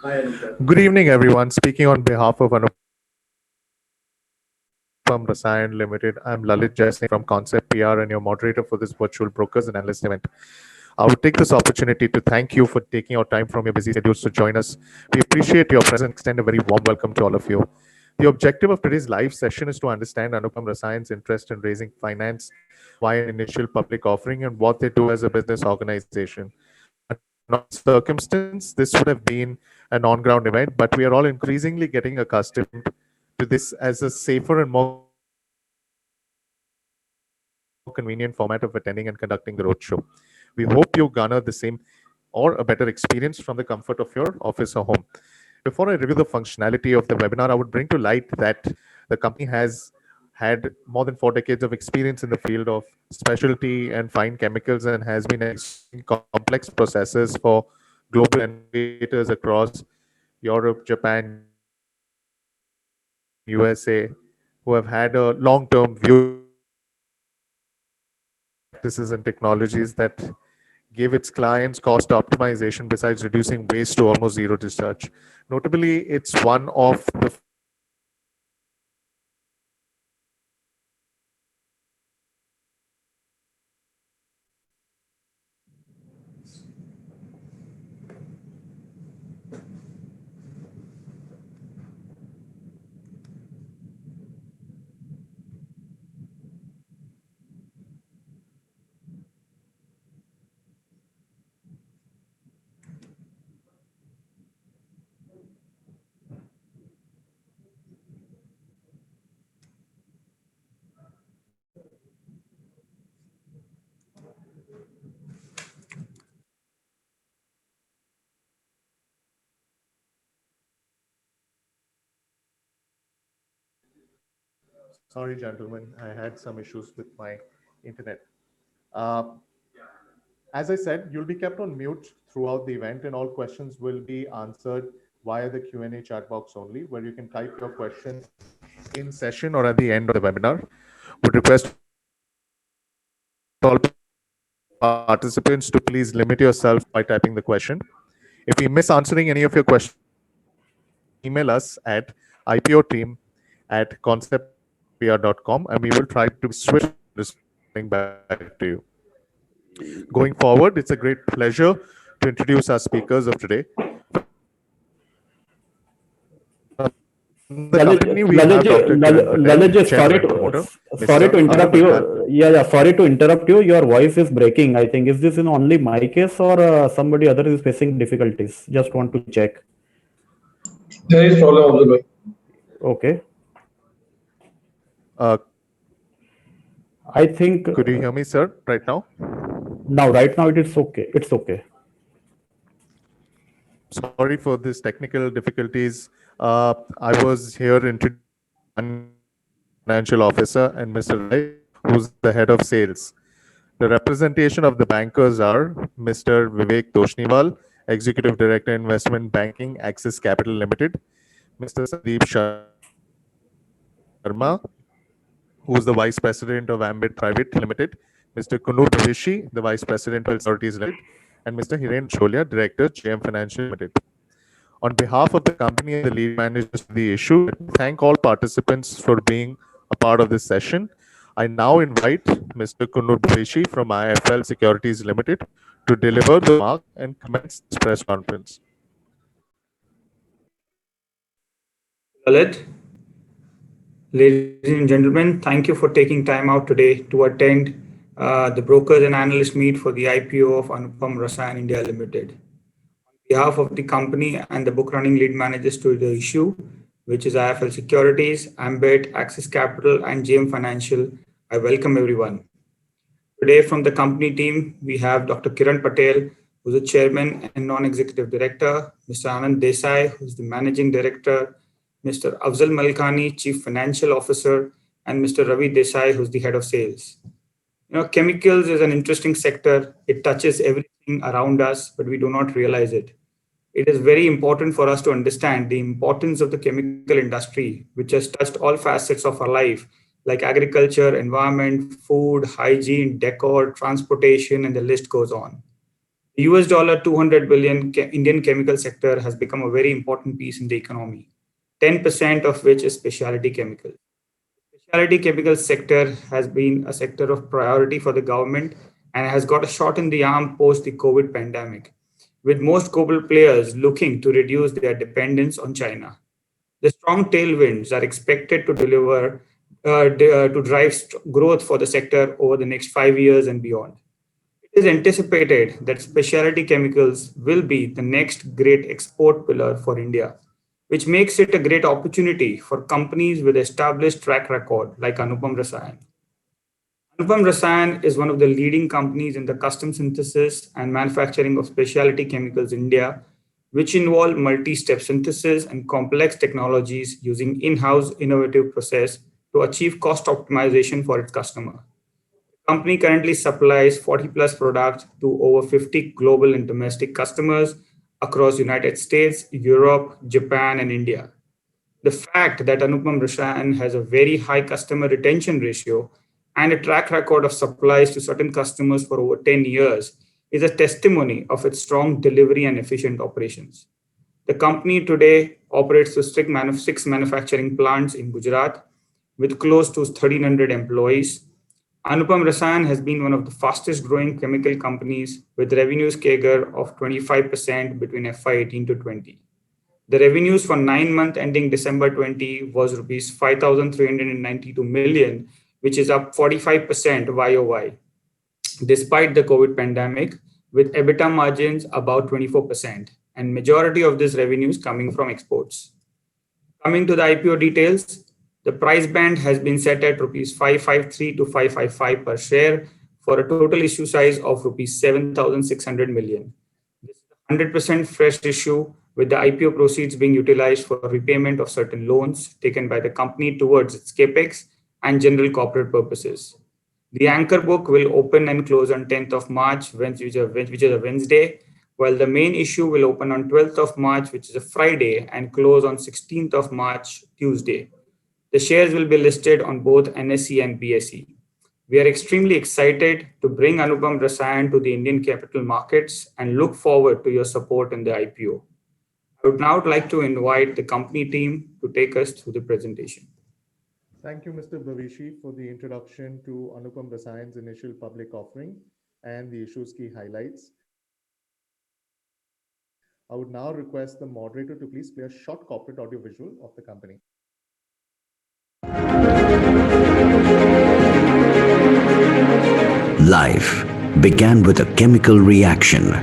Good evening, everyone. Speaking on behalf of Anupam Rasayan Limited, I'm Lalit Jaising from Concept PR and your moderator for this virtual brokers and analyst event. I would take this opportunity to thank you for taking your time from your busy schedules to join us. We appreciate your presence and extend a very warm welcome to all of you. The objective of today's live session is to understand Anupam Rasayan's interest in raising finance via an initial public offering and what they do as a business organization. Under normal circumstances, this would have been an on-ground event, but we are all increasingly getting accustomed to this as a safer and more convenient format of attending and conducting the roadshow. We hope you garner the same or a better experience from the comfort of your office or home. Before I review the functionality of the webinar, I would bring to light that the company has had more than 4 decades of experience in the field of specialty and fine chemicals and has been executing complex processes for global innovators across Europe, Japan, USA, who have had a long-term view to ensure that their clients' products are safe and effective. Anupam has practices and technologies that give its clients cost optimization besides reducing waste to almost zero discharge. Notably, it's one of the few companies that offers Sorry, gentlemen, I had some issues with my internet. Uh, as I said, you'll be kept on mute throughout the event, and all questions will be answered via the Q&A chat box only, where you can type your questions in session or at the end of the webinar. Would request all participants to please limit yourself by typing the question. If we miss answering any of your questions, you can email us at ipotteam@conceptpr.com, and we will try to be swift in responding back to you. Going forward, it's a great pleasure to introduce our speakers of today. From the company, we have Dr. Kiran Patel, Chairman and Promoter, Mr. Lalit, sorry to Arun interrupt Bhatt. you. Yeah, sorry to interrupt you. Your voice is breaking. I think is this in only my case or somebody other is facing difficulties? Just want to check. There is problem observed. Okay, Uh, I think could you hear me, sir, right now? right now it is okay. It's okay. Sorry for this technical difficulties. I was here introducing Mr. Ani, who's the Chief Financial Officer, and Mr. Rai, who's the Head of Sales. The representation of the bankers are Mr. Vivek Toshniwal, Executive Director, Investment Banking, Axis Capital Limited, Mr. Sandeep Sharma, who's the Vice President of Ambit Private Limited, Mr. Kunur Bhavishi, the Vice President of Securities Limited, and Mr. Hiren Cholia, Director, JM Financial Limited. On behalf of the company and the lead managers to the issue, let me thank all participants for being a part of this session. I now invite Mr. Kunur Bhavishi from IIFL Securities Limited to deliver the remark and commence this press conference. Lalit. Ladies and gentlemen, thank you for taking time out today to attend the brokers and analyst meet for the IPO of Anupam Rasayan India Limited. On behalf of the company and the book running lead managers to the issue, which is IIFL Securities, Ambit, Axis Capital, and JM Financial, I welcome everyone. Today from the company team, we have Dr. Kiran Patel, who's the Chairman and Non-Executive Director, Mr. Anand Desai, who's the Managing Director, Mr. Afzal Malkani, Chief Financial Officer, and Mr. Ravi Desai, who's the Head of Sales. Chemicals is an interesting sector. It touches everything around us, but we do not realize it. It is very important for us to understand the importance of the chemical industry, which has touched all facets of our life, like agriculture, environment, food, hygiene, decor, transportation, and the list goes on. The US $200 billion Indian chemical sector has become a very important piece in the economy, 10% of which is specialty chemicals. Specialty chemical sector has been a sector of priority for the government and has got a shot in the arm post the COVID pandemic, with most global players looking to reduce their dependence on China. The strong tailwinds are expected to drive growth for the sector over the next 5 years and beyond. It is anticipated that specialty chemicals will be the next great export pillar for India, which makes it a great opportunity for companies with established track record like Anupam Rasayan. Anupam Rasayan is one of the leading companies in the custom synthesis and manufacturing of specialty chemicals in India, which involve multi-step synthesis and complex technologies using in-house innovative process to achieve cost optimization for its customer. The company currently supplies 40 plus products to over 50 global and domestic customers across United States, Europe, Japan, and India. The fact that Anupam Rasayan has a very high customer retention ratio and a track record of supplies to certain customers for over 10 years is a testimony of its strong delivery and efficient operations. The company today operates through six manufacturing plants in Gujarat with close to 1,300 employees. Anupam Rasayan has been one of the fastest growing chemical companies with revenues CAGR of 25% between FY18 to 20. The revenues for 9 months ending December 20 was rupees 5,392 million, which is up 45% YOY, despite the COVID pandemic, with EBITDA margins about 24%, and majority of this revenues coming from exports. Coming to the IPO details, the price band has been set at rupees 553 to 555 per share for a total issue size of rupees 7,600 million. This is a 100% fresh issue, with the IPO proceeds being utilized for repayment of certain loans taken by the company towards its capex and general corporate purposes. The anchor book will open and close on 10th of March, which is a Wednesday, while the main issue will open on 12th of March, which is a Friday, and close on 16th of March, Tuesday. The shares will be listed on both NSE and BSE. We are extremely excited to bring Anupam Rasayan to the Indian capital markets and look forward to your support in the IPO. I would now like to invite the company team to take us through the presentation. Thank you, Mr. Bhavishi, for the introduction to Anupam Rasayan's initial public offering and the issue's key highlights. I would now request the moderator to please play a short corporate audio visual of the company. Life began with a chemical reaction.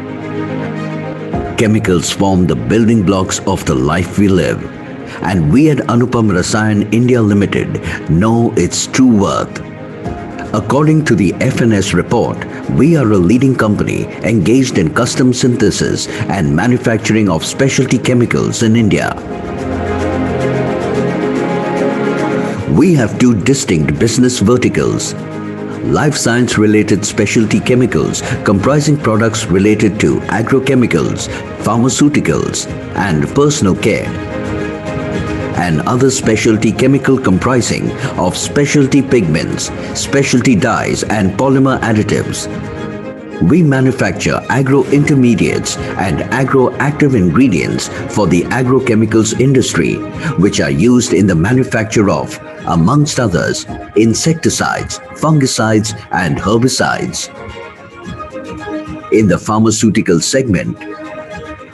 Chemicals form the building blocks of the life we live, and we at Anupam Rasayan India Limited know its true worth. According to the FNS report, we are a leading company engaged in custom synthesis and manufacturing of specialty chemicals in India. We have two distinct business verticals: life science related specialty chemicals comprising products related to agrochemicals, pharmaceuticals, and personal care, and other specialty chemical comprising of specialty pigments, specialty dyes, and polymer additives. We manufacture agro-intermediates and agro-active ingredients for the agrochemicals industry, which are used in the manufacture of, amongst others, insecticides, fungicides, and herbicides. In the pharmaceutical segment,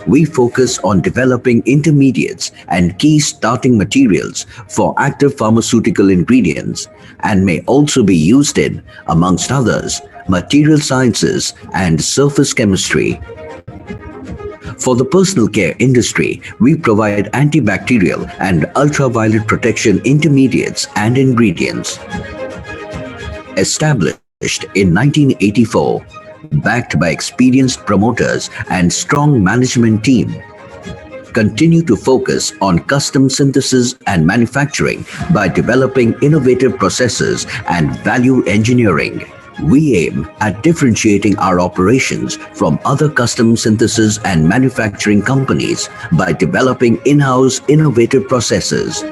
we focus on developing intermediates and key starting materials for active pharmaceutical ingredients, and may also be used in, amongst others, material sciences and surface chemistry. For the personal care industry, we provide antibacterial and ultraviolet protection intermediates and ingredients. Established in 1984, backed by experienced promoters and strong management team, continue to focus on custom synthesis and manufacturing by developing innovative processes and value engineering. We aim at differentiating our operations from other custom synthesis and manufacturing companies by developing in-house innovative processes.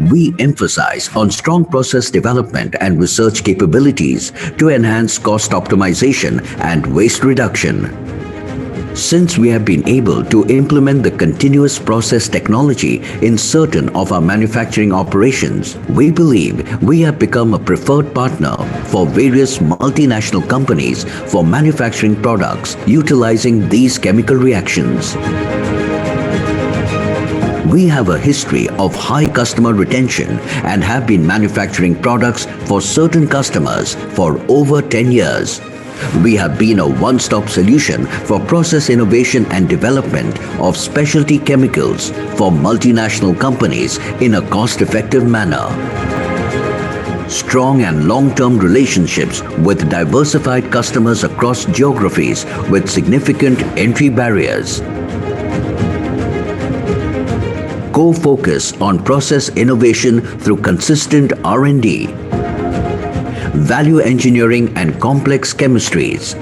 We emphasize on strong process development and research capabilities to enhance cost optimization and waste reduction. Since we have been able to implement the continuous process technology in certain of our manufacturing operations, we believe we have become a preferred partner for various multinational companies for manufacturing products utilizing these chemical reactions. We have a history of high customer retention and have been manufacturing products for certain customers for over 10 years. We have been a one-stop solution for process innovation and development of specialty chemicals for multinational companies in a cost-effective manner. Strong and long-term relationships with diversified customers across geographies with significant entry barriers. Co-focus on process innovation through consistent R&D. Value engineering and complex chemistries.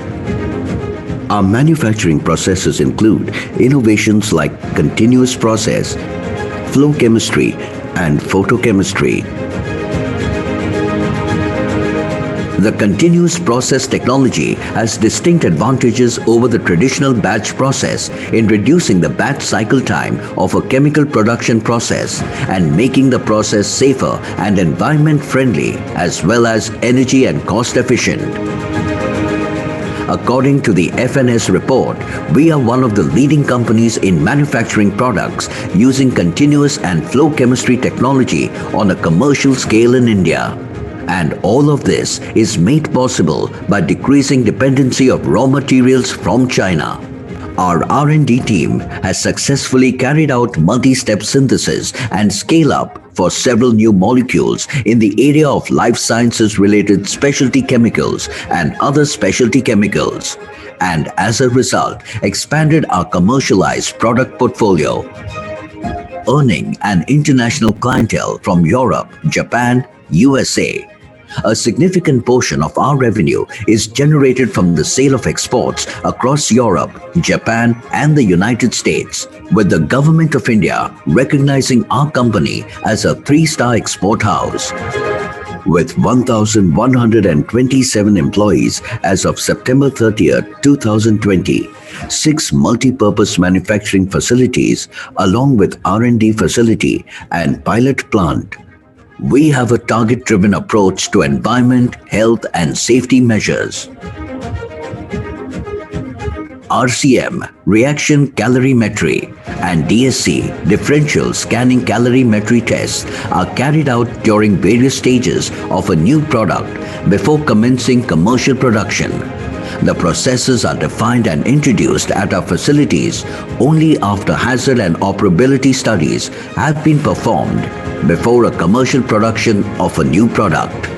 Our manufacturing processes include innovations like continuous process, flow chemistry, and photochemistry. The continuous process technology has distinct advantages over the traditional batch process in reducing the batch cycle time of a chemical production process and making the process safer and environment friendly as well as energy and cost efficient. According to the FNS report, we are one of the leading companies in manufacturing products using continuous and flow chemistry technology on a commercial scale in India. And all of this is made possible by decreasing dependency of raw materials from China. Our R&D team has successfully carried out multi-step synthesis and scale-up for several new molecules in the area of life sciences related specialty chemicals and other specialty chemicals, and as a result, expanded our commercialized product portfolio. Earning an international clientele from Europe, Japan, USA. A significant portion of our revenue is generated from the sale of exports across Europe, Japan, and the United States, with the Government of India recognizing our company as a 3-star export house. With 1,127 employees as of September 30th, 2020, 6 multi-purpose manufacturing facilities along with R&D facility and pilot plant. We have a target-driven approach to environment, health, and safety measures. RCM, reaction calorimetry, and DSC, differential scanning calorimetry tests are carried out during various stages of a new product before commencing commercial production. The processes are defined and introduced at our facilities only after hazard and operability studies have been performed before a commercial production of a new product.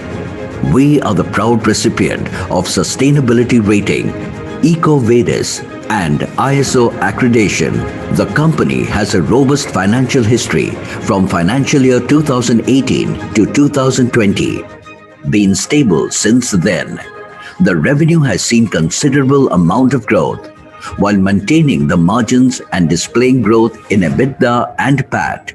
We are the proud recipient of sustainability rating, EcoVadis, and ISO accreditation. The company has a robust financial history from financial year 2018 to 2020, been stable since then. The revenue has seen considerable amount of growth while maintaining the margins and displaying growth in EBITDA and PAT.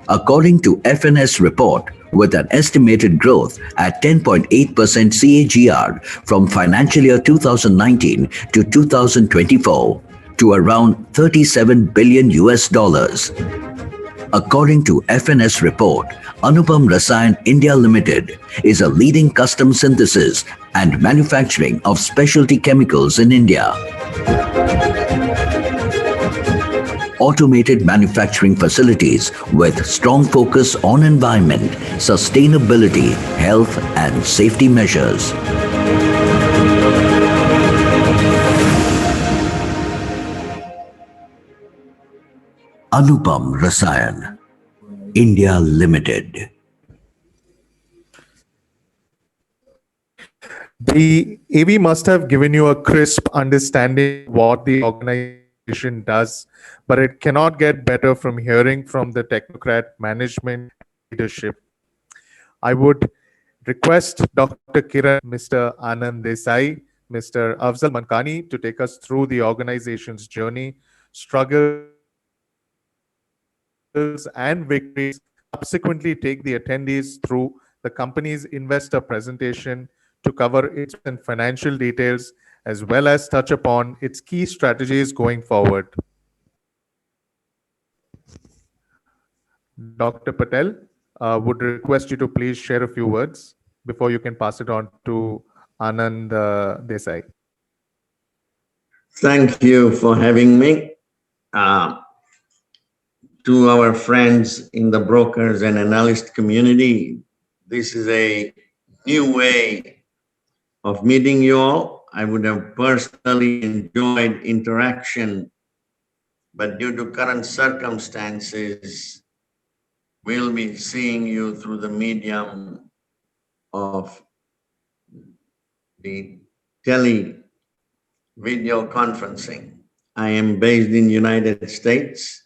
According to FNS report, with an estimated growth at 10.8% CAGR from financial year 2019 to 2024 to around $37 billion. According to FNS report, Anupam Rasayan India Limited is a leading custom synthesis and manufacturing of specialty chemicals in India. Automated manufacturing facilities with strong focus on environment, sustainability, health, and safety measures. Anupam Rasayan India Limited. The AV must have given you a crisp understanding of what the organization does, but it cannot get better from hearing from the technocrat management leadership. I would request Dr. Kiran, Mr. Anand Desai, Mr. Afzal Mankani to take us through the organization's journey, struggles, and victories subsequently take the attendees through the company's investor presentation to cover its financial details as well as touch upon its key strategies going forward. Dr. Patel, would request you to please share a few words before you can pass it on to Anand Desai. Thank you for having me. To our friends in the brokers and analyst community, this is a new way of meeting you all. I would have personally enjoyed interaction, but due to current circumstances, we'll be seeing you through the medium of the video conferencing. I am based in United States.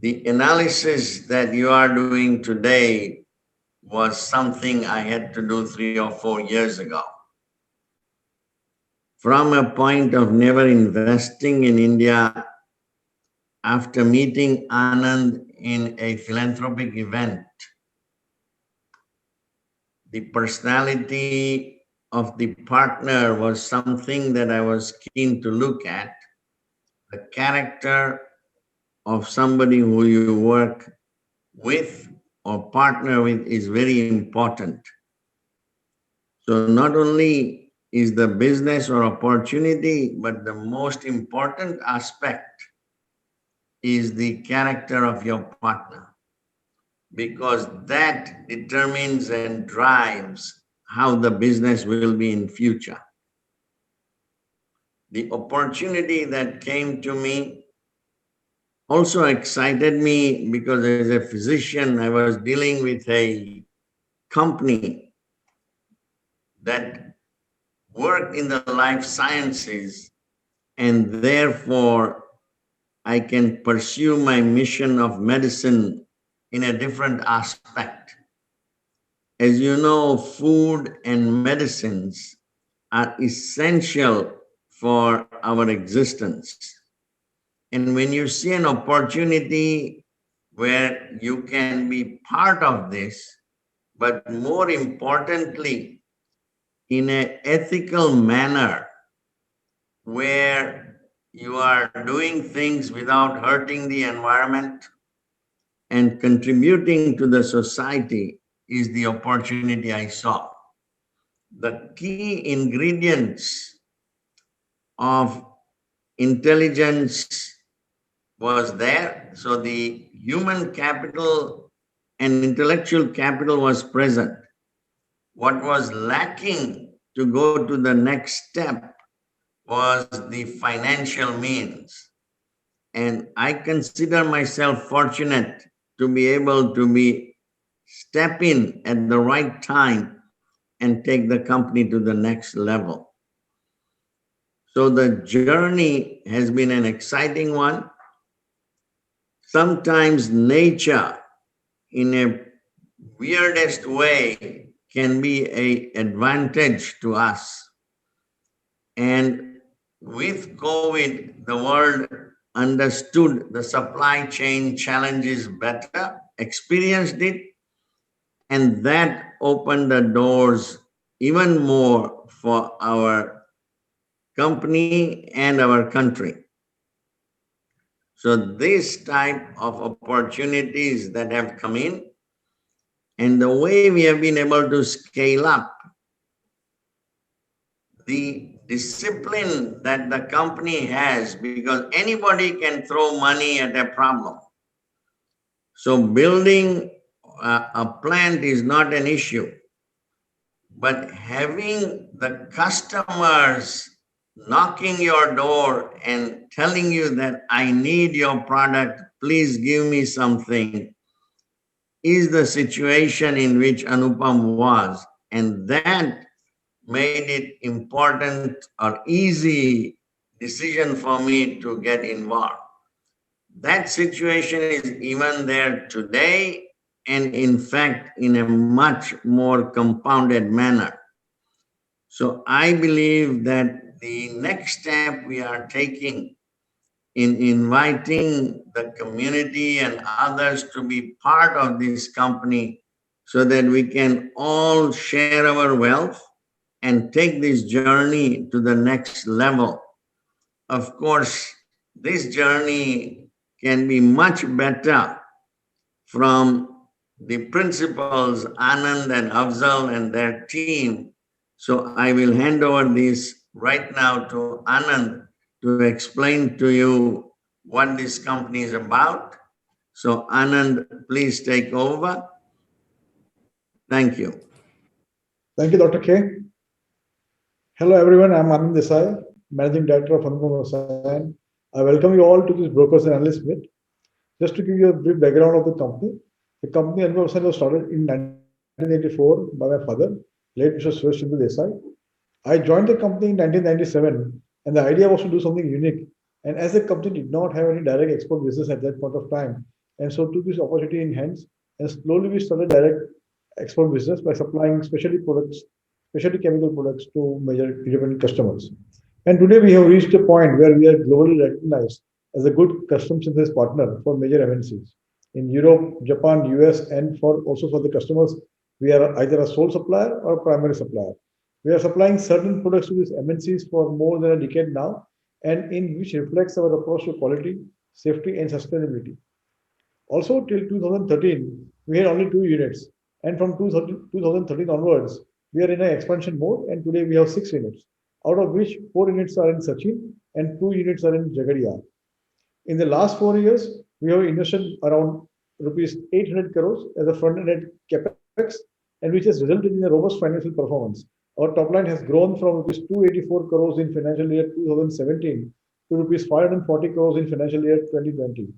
The analysis that you are doing today was something I had to do 3 or 4 years ago. From a point of never investing in India, after meeting Anand in a philanthropic event, the personality of the partner was something that I was keen to look at. The character of somebody who you work with or partner with is very important. So not only is the business or opportunity, but the most important aspect is the character of your partner, because that determines and drives how the business will be in future. The opportunity that came to me also excited me because as a physician, I was dealing with a company that worked in the life sciences, and therefore I can pursue my mission of medicine in a different aspect. As you know, food and medicines are essential for our existence. And when you see an opportunity where you can be part of this, but more importantly, in an ethical manner, where you are doing things without hurting the environment and contributing to the society, is the opportunity I saw. The key ingredients of intelligence was there. So the human capital and intellectual capital was present. What was lacking to go to the next step was the financial means. And I consider myself fortunate to be able to step in at the right time and take the company to the next level. So the journey has been an exciting one. Sometimes nature, in a weirdest way, can be an advantage to us. And with COVID, the world understood the supply chain challenges better, experienced it, and that opened the doors even more for our company and our country. So this type of opportunities that have come in, and the way we have been able to scale up, the discipline that the company has, because anybody can throw money at a problem. So building a plant is not an issue, but having the customers knocking your door and telling you that I need your product, please give me something, is the situation in which Anupam was. And that made it important or easy decision for me to get involved. That situation is even there today, and in fact, in a much more compounded manner. So I believe that the next step we are taking in inviting the community and others to be part of this company so that we can all share our wealth and take this journey to the next level. Of course, this journey can be much better from the principals, Anand and Afzal and their team. So I will hand over this right now to Anand to explain to you what this company is about. So Anand, please take over. Thank you. Thank you, Dr. K. Hello, everyone. I'm Anand Desai, Managing Director of Anupam Rasayan. I welcome you all to this Brokers and Analysts Meet. Just to give you a brief background of the company Anupam Rasayan was started in 1984 by my father, late Mr. Suresh Chandra Desai. I joined the company in 1997, and the idea was to do something unique. And as the company did not have any direct export business at that point of time, and so took this opportunity in hands, and slowly we started direct export business by supplying specialty products, specialty chemical products to major independent customers. And today we have reached a point where we are globally recognized as a good custom synthesis partner for major MNCs. In Europe, Japan, US, and also for the customers, we are either a sole supplier or a primary supplier. We are supplying certain products to these MNCs for more than a decade now, and in which reflects our approach to quality, safety, and sustainability. Also, till 2013, we had only 2 units, and from 2013 onwards, we are in an expansion mode, and today we have 6 units, out of which 4 units are in Sachin and 2 units are in Jagadia. In the last 4 years, we have invested around rupees 800 crores as a front-end capex, and which has resulted in a robust financial performance. Our top line has grown from rupees 284 crores in financial year 2017 to rupees 540 crores in financial year 2020.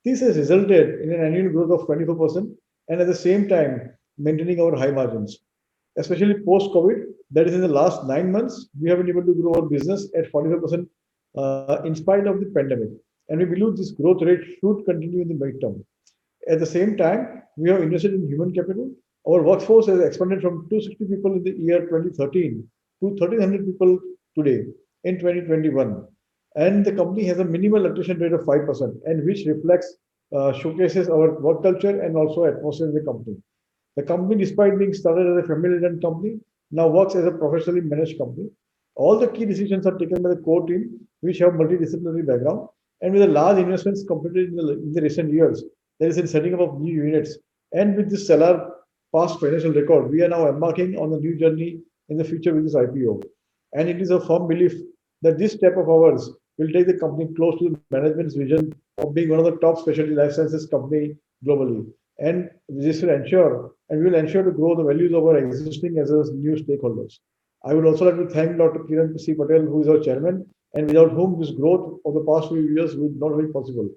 This has resulted in an annual growth of 24%, and at the same time maintaining our high margins. Especially post-COVID, that is in the last 9 months, we have been able to grow our business at 45% in spite of the pandemic. And we believe this growth rate should continue in the midterm. At the same time, we have invested in human capital. Our workforce has expanded from 260 people in the year 2013 to 1,300 people today in 2021. And the company has a minimal attrition rate of 5%, and which showcases our work culture and also atmosphere in the company. The company, despite being started as a family-run company, now works as a professionally managed company. All the key decisions are taken by the core team, which have multidisciplinary background, and with the large investments completed in the recent years, that is in setting up of new units, and with this stellar past financial record, we are now embarking on a new journey in the future with this IPO. And it is a firm belief that this step of ours will take the company close to the management's vision of being one of the top specialty life sciences company globally. And this will ensure, and we will ensure to grow the values of our existing as well as new stakeholders. I would also like to thank Dr. Kiran C. Patel, who is our chairman, and without whom this growth of the past few years would not be possible.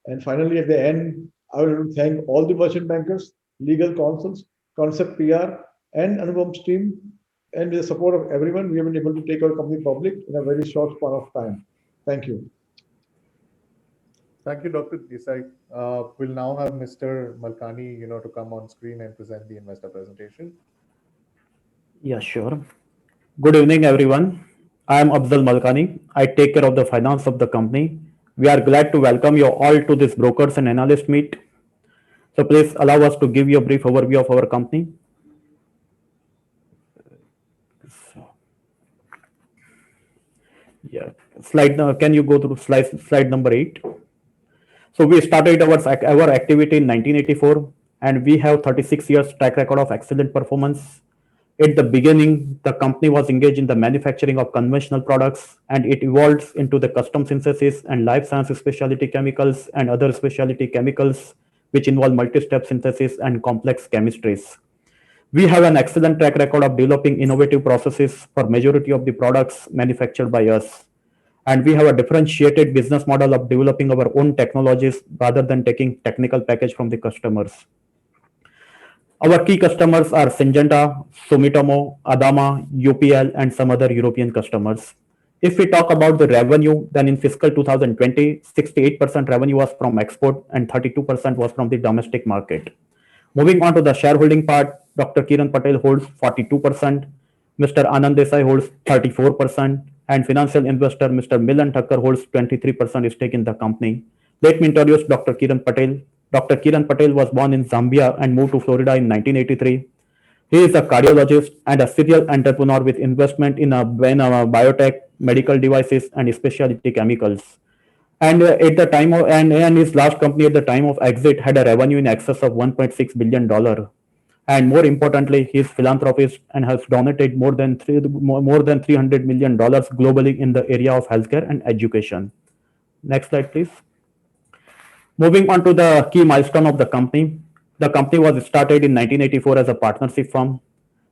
And finally, at the end, I would like to thank all the merchant bankers, legal counsels, Concept PR, and Anupam's team. And with the support of everyone, we have been able to take our company public in a very short span of time. Thank you. Thank you, Dr. Desai. We'll now have Mr. Malkani, to come on screen and present the investor presentation. Yeah, sure. Good evening, everyone. I am Afzal Malkani. I take care of the finance of the company. We are glad to welcome you all to this brokers and analyst meet. So please allow us to give you a brief overview of our company. Yeah, can you go through slide number 8? So we started our activity in 1984, and we have 36 years track record of excellent performance. At the beginning, the company was engaged in the manufacturing of conventional products, and it evolved into the custom synthesis and life science specialty chemicals and other specialty chemicals, which involve multi-step synthesis and complex chemistries. We have an excellent track record of developing innovative processes for majority of the products manufactured by us. And we have a differentiated business model of developing our own technologies rather than taking technical package from the customers. Our key customers are Syngenta, Sumitomo, Adama, UPL, and some other European customers. If we talk about the revenue, then in fiscal 2020, 68% revenue was from export and 32% was from the domestic market. Moving on to the shareholding part, Dr. Kiran Patel holds 42%, Mr. Anand Desai holds 34%, and financial investor Mr. Milan Thakkar holds 23% stake in the company. Let me introduce Dr. Kiran Patel. Dr. Kiran Patel was born in Zambia and moved to Florida in 1983. He is a cardiologist and a serial entrepreneur with investment in biotech, medical devices, and specialty chemicals. And at the time of and his last company at the time of exit had a revenue in excess of $1.6 billion. And more importantly, he is philanthropist and has donated more than $300 million globally in the area of healthcare and education. Next slide, please. Moving on to the key milestone of the company. The company was started in 1984 as a partnership firm.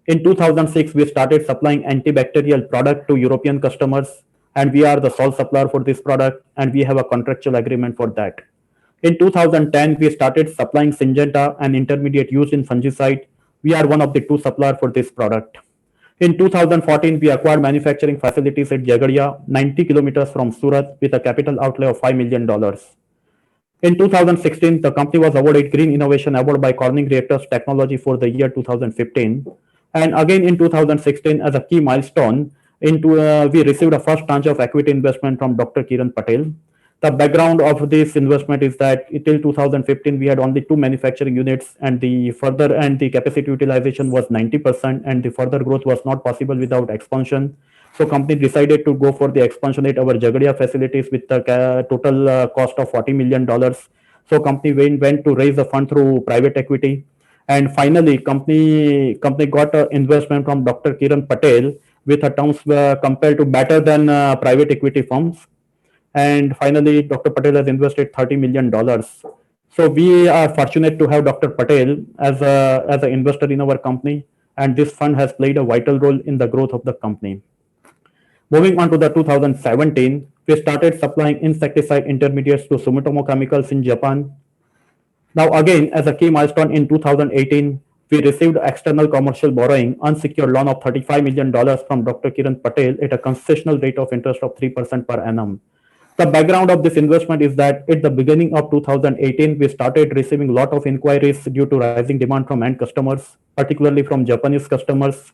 In 2006, we started supplying antibacterial product to European customers, and we are the sole supplier for this product, and we have a contractual agreement for that. In 2010, we started supplying Syngenta, an intermediate used in fungicide. We are one of the 2 suppliers for this product. In 2014, we acquired manufacturing facilities at Jagadia, 90 kilometers from Surat, with a capital outlay of $5 million. In 2016, the company was awarded Green Innovation Award by Corning Reactors Technology for the year 2015. And again in 2016, as a key milestone, we received a first tranche of equity investment from Dr. Kiran Patel. The background of this investment is that till 2015, we had only 2 manufacturing units, and the capacity utilization was 90%, and the further growth was not possible without expansion. So company decided to go for the expansion at our Jagadia facilities with the total cost of $40 million. So company went to raise the fund through private equity. And finally, company got an investment from Dr. Kiran Patel with a terms compared to better than private equity firms. And finally, Dr. Patel has invested $30 million. So we are fortunate to have Dr. Patel as an investor in our company, and this fund has played a vital role in the growth of the company. Moving on to the 2017, we started supplying insecticide intermediates to Sumitomo Chemicals in Japan. Now again, as a key milestone in 2018, we received external commercial borrowing, unsecured loan of $35 million from Dr. Kiran Patel at a concessional rate of interest of 3% per annum. The background of this investment is that at the beginning of 2018, we started receiving a lot of inquiries due to rising demand from end customers, particularly from Japanese customers.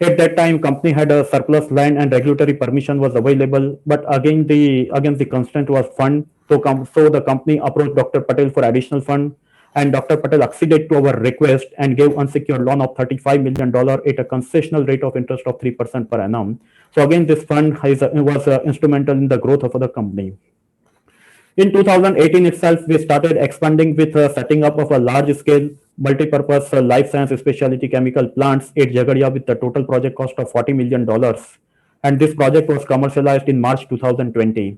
At that time, company had a surplus land and regulatory permission was available, but again the constraint was fund. So the company approached Dr. Patel for additional fund, and Dr. Patel acceded to our request and gave unsecured loan of $35 million at a concessional rate of interest of 3% per annum. So again, this fund was instrumental in the growth of the company. In 2018 itself, we started expanding with setting up of a large-scale multi-purpose life science specialty chemical plants at Jagadia with the total project cost of $40 million. And this project was commercialized in March 2020.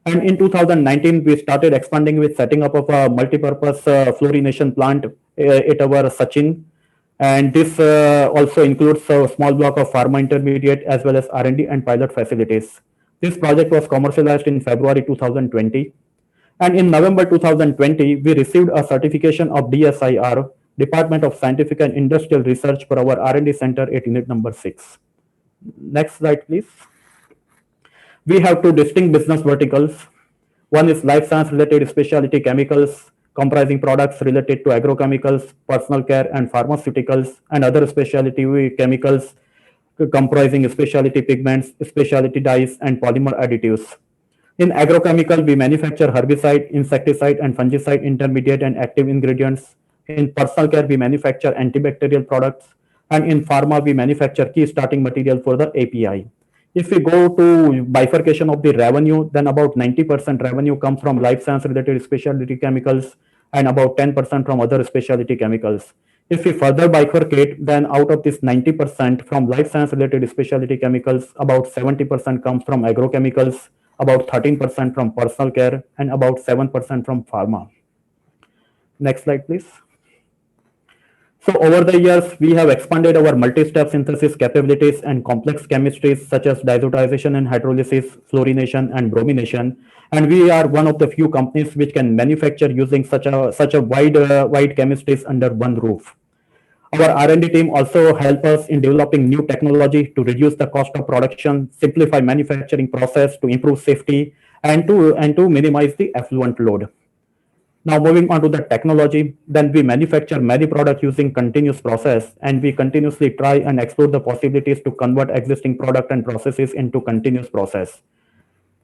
And in 2019, we started expanding with setting up of a multi-purpose fluorination plant at our Sachin. And this also includes a small block of pharma intermediate as well as R&D and pilot facilities. This project was commercialized in February 2020. And in November 2020, we received a certification of DSIR, Department of Scientific and Industrial Research, for our R&D center at unit number 6. Next slide, please. We have 2 distinct business verticals. One is life science related specialty chemicals, comprising products related to agrochemicals, personal care and pharmaceuticals, and other specialty chemicals comprising specialty pigments, specialty dyes, and polymer additives. In agrochemical, we manufacture herbicide, insecticide, and fungicide intermediate and active ingredients. In personal care, we manufacture antibacterial products. And in pharma, we manufacture key starting material for the API. If we go to bifurcation of the revenue, then about 90% revenue comes from life science related specialty chemicals and about 10% from other specialty chemicals. If we further bifurcate, then out of this 90% from life science related specialty chemicals, about 70% comes from agrochemicals, about 13% from personal care, and about 7% from pharma. Next slide, please. So over the years, we have expanded our multi-step synthesis capabilities and complex chemistries such as diazotization and hydrolysis, fluorination, and bromination. And we are one of the few companies which can manufacture using such a wide chemistries under one roof. Our R&D team also help us in developing new technology to reduce the cost of production, simplify manufacturing process to improve safety, and to minimize the effluent load. Now moving on to the technology, then we manufacture many products using continuous process, and we continuously try and explore the possibilities to convert existing product and processes into continuous process.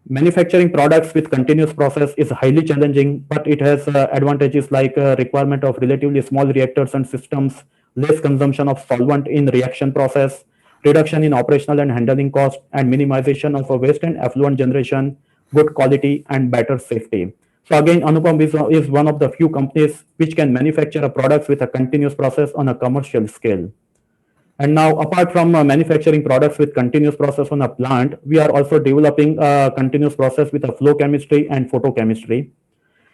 Manufacturing products with continuous process is highly challenging, but it has advantages like requirement of relatively small reactors and systems, less consumption of solvent in reaction process, reduction in operational and handling cost, and minimization of waste and effluent generation, good quality, and better safety. So again, Anupam is one of the few companies which can manufacture products with a continuous process on a commercial scale. And now, apart from manufacturing products with continuous process on a plant, we are also developing a continuous process with a flow chemistry and photochemistry.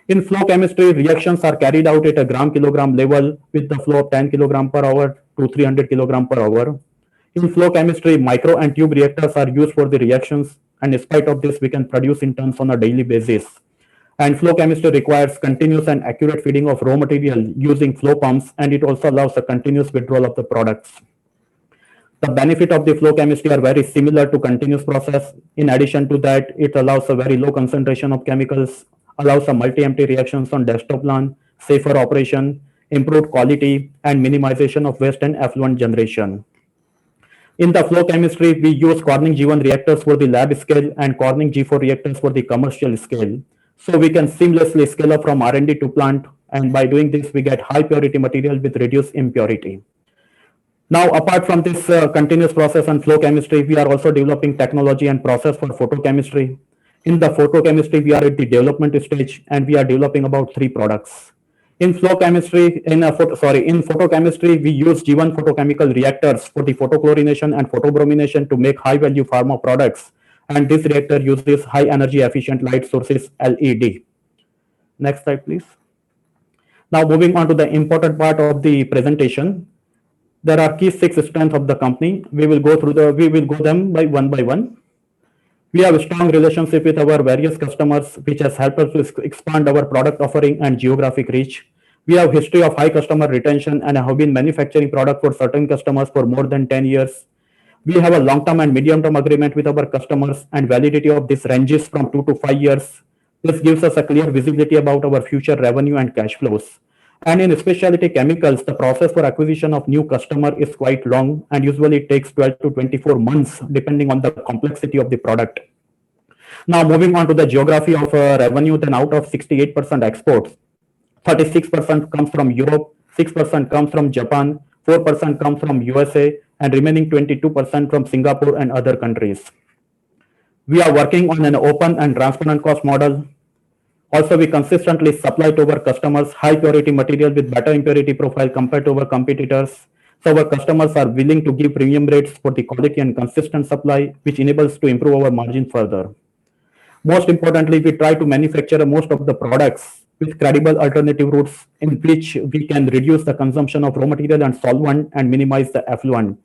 In flow chemistry, reactions are carried out at a gram-kilogram level with the flow of 10 kilogram per hour to 300 kilogram per hour. In flow chemistry, micro and tube reactors are used for the reactions, and in spite of this, we can produce in tons on a daily basis. And flow chemistry requires continuous and accurate feeding of raw material using flow pumps, and it also allows a continuous withdrawal of the products. The benefit of the flow chemistry are very similar to continuous process. In addition to that, it allows a very low concentration of chemicals, allows a multi-empty reactions on desktop LAN, safer operation, improved quality, and minimization of waste and effluent generation. In the flow chemistry, we use Corning G1 reactors for the lab scale and Corning G4 reactors for the commercial scale. So we can seamlessly scale up from R&D to plant, and by doing this, we get high purity material with reduced impurity. Now, apart from this continuous process and flow chemistry, we are also developing technology and process for photochemistry. In the photochemistry, we are at the development stage, and we are developing about 3 products. In flow chemistry, in photochemistry, we use G1 photochemical reactors for the photochlorination and photobromination to make high-value pharma products. And this reactor uses high energy efficient light sources, LED. Next slide, please. Now, moving on to the important part of the presentation. There are key 6 strengths of the company. We will go them by one. We have a strong relationship with our various customers, which has helped us to expand our product offering and geographic reach. We have history of high customer retention and have been manufacturing product for certain customers for more than 10 years. We have a long-term and medium-term agreement with our customers, and validity of this ranges from 2 to 5 years. This gives us a clear visibility about our future revenue and cash flows. And in specialty chemicals, the process for acquisition of new customer is quite long and usually takes 12 to 24 months, depending on the complexity of the product. Now, moving on to the geography of revenue, then out of 68% exports, 36% comes from Europe, 6% comes from Japan, 4% comes from USA, and remaining 22% from Singapore and other countries. We are working on an open and transparent cost model. Also, we consistently supply to our customers high purity material with better impurity profile compared to our competitors. So our customers are willing to give premium rates for the quality and consistent supply, which enables to improve our margin further. Most importantly, we try to manufacture most of the products with credible alternative routes in which we can reduce the consumption of raw material and solvent and minimize the effluent.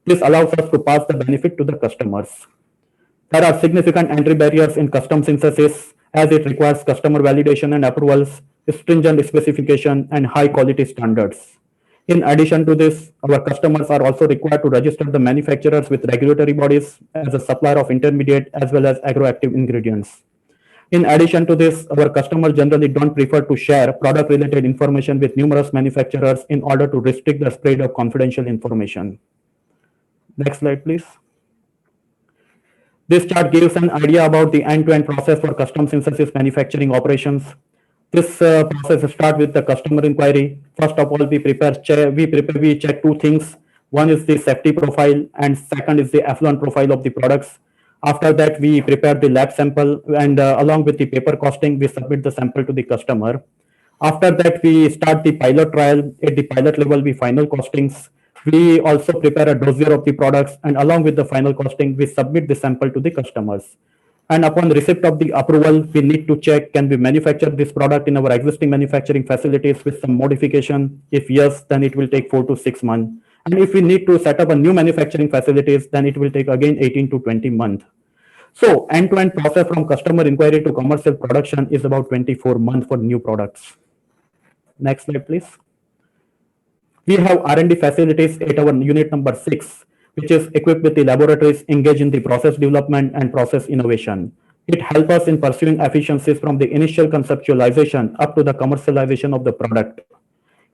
This allows us to pass the benefit to the customers. There are significant entry barriers in custom synthesis, as it requires customer validation and approvals, stringent specification, and high quality standards. In addition to this, our customers are also required to register the manufacturers with regulatory bodies as a supplier of intermediate as well as agroactive ingredients. In addition to this, our customers generally don't prefer to share product-related information with numerous manufacturers in order to restrict the spread of confidential information. Next slide, please. This chart gives an idea about the end-to-end process for custom synthesis manufacturing operations. This process starts with the customer inquiry. First of all, we check 2 things. One is the safety profile, and second is the effluent profile of the products. After that, we prepare the lab sample, and along with the paper costing, we submit the sample to the customer. After that, we start the pilot trial. At the pilot level, we final costings. We also prepare a dossier of the products, and along with the final costing, we submit the sample to the customers. And upon receipt of the approval, we need to check, can we manufacture this product in our existing manufacturing facilities with some modification? If yes, then it will take 4 to 6 months. And if we need to set up a new manufacturing facilities, then it will take again 18 to 20 months. So end-to-end process from customer inquiry to commercial production is about 24 months for new products. Next slide, please. We have R&D facilities at our unit number 6, which is equipped with the laboratories engaged in the process development and process innovation. It helps us in pursuing efficiencies from the initial conceptualization up to the commercialization of the product.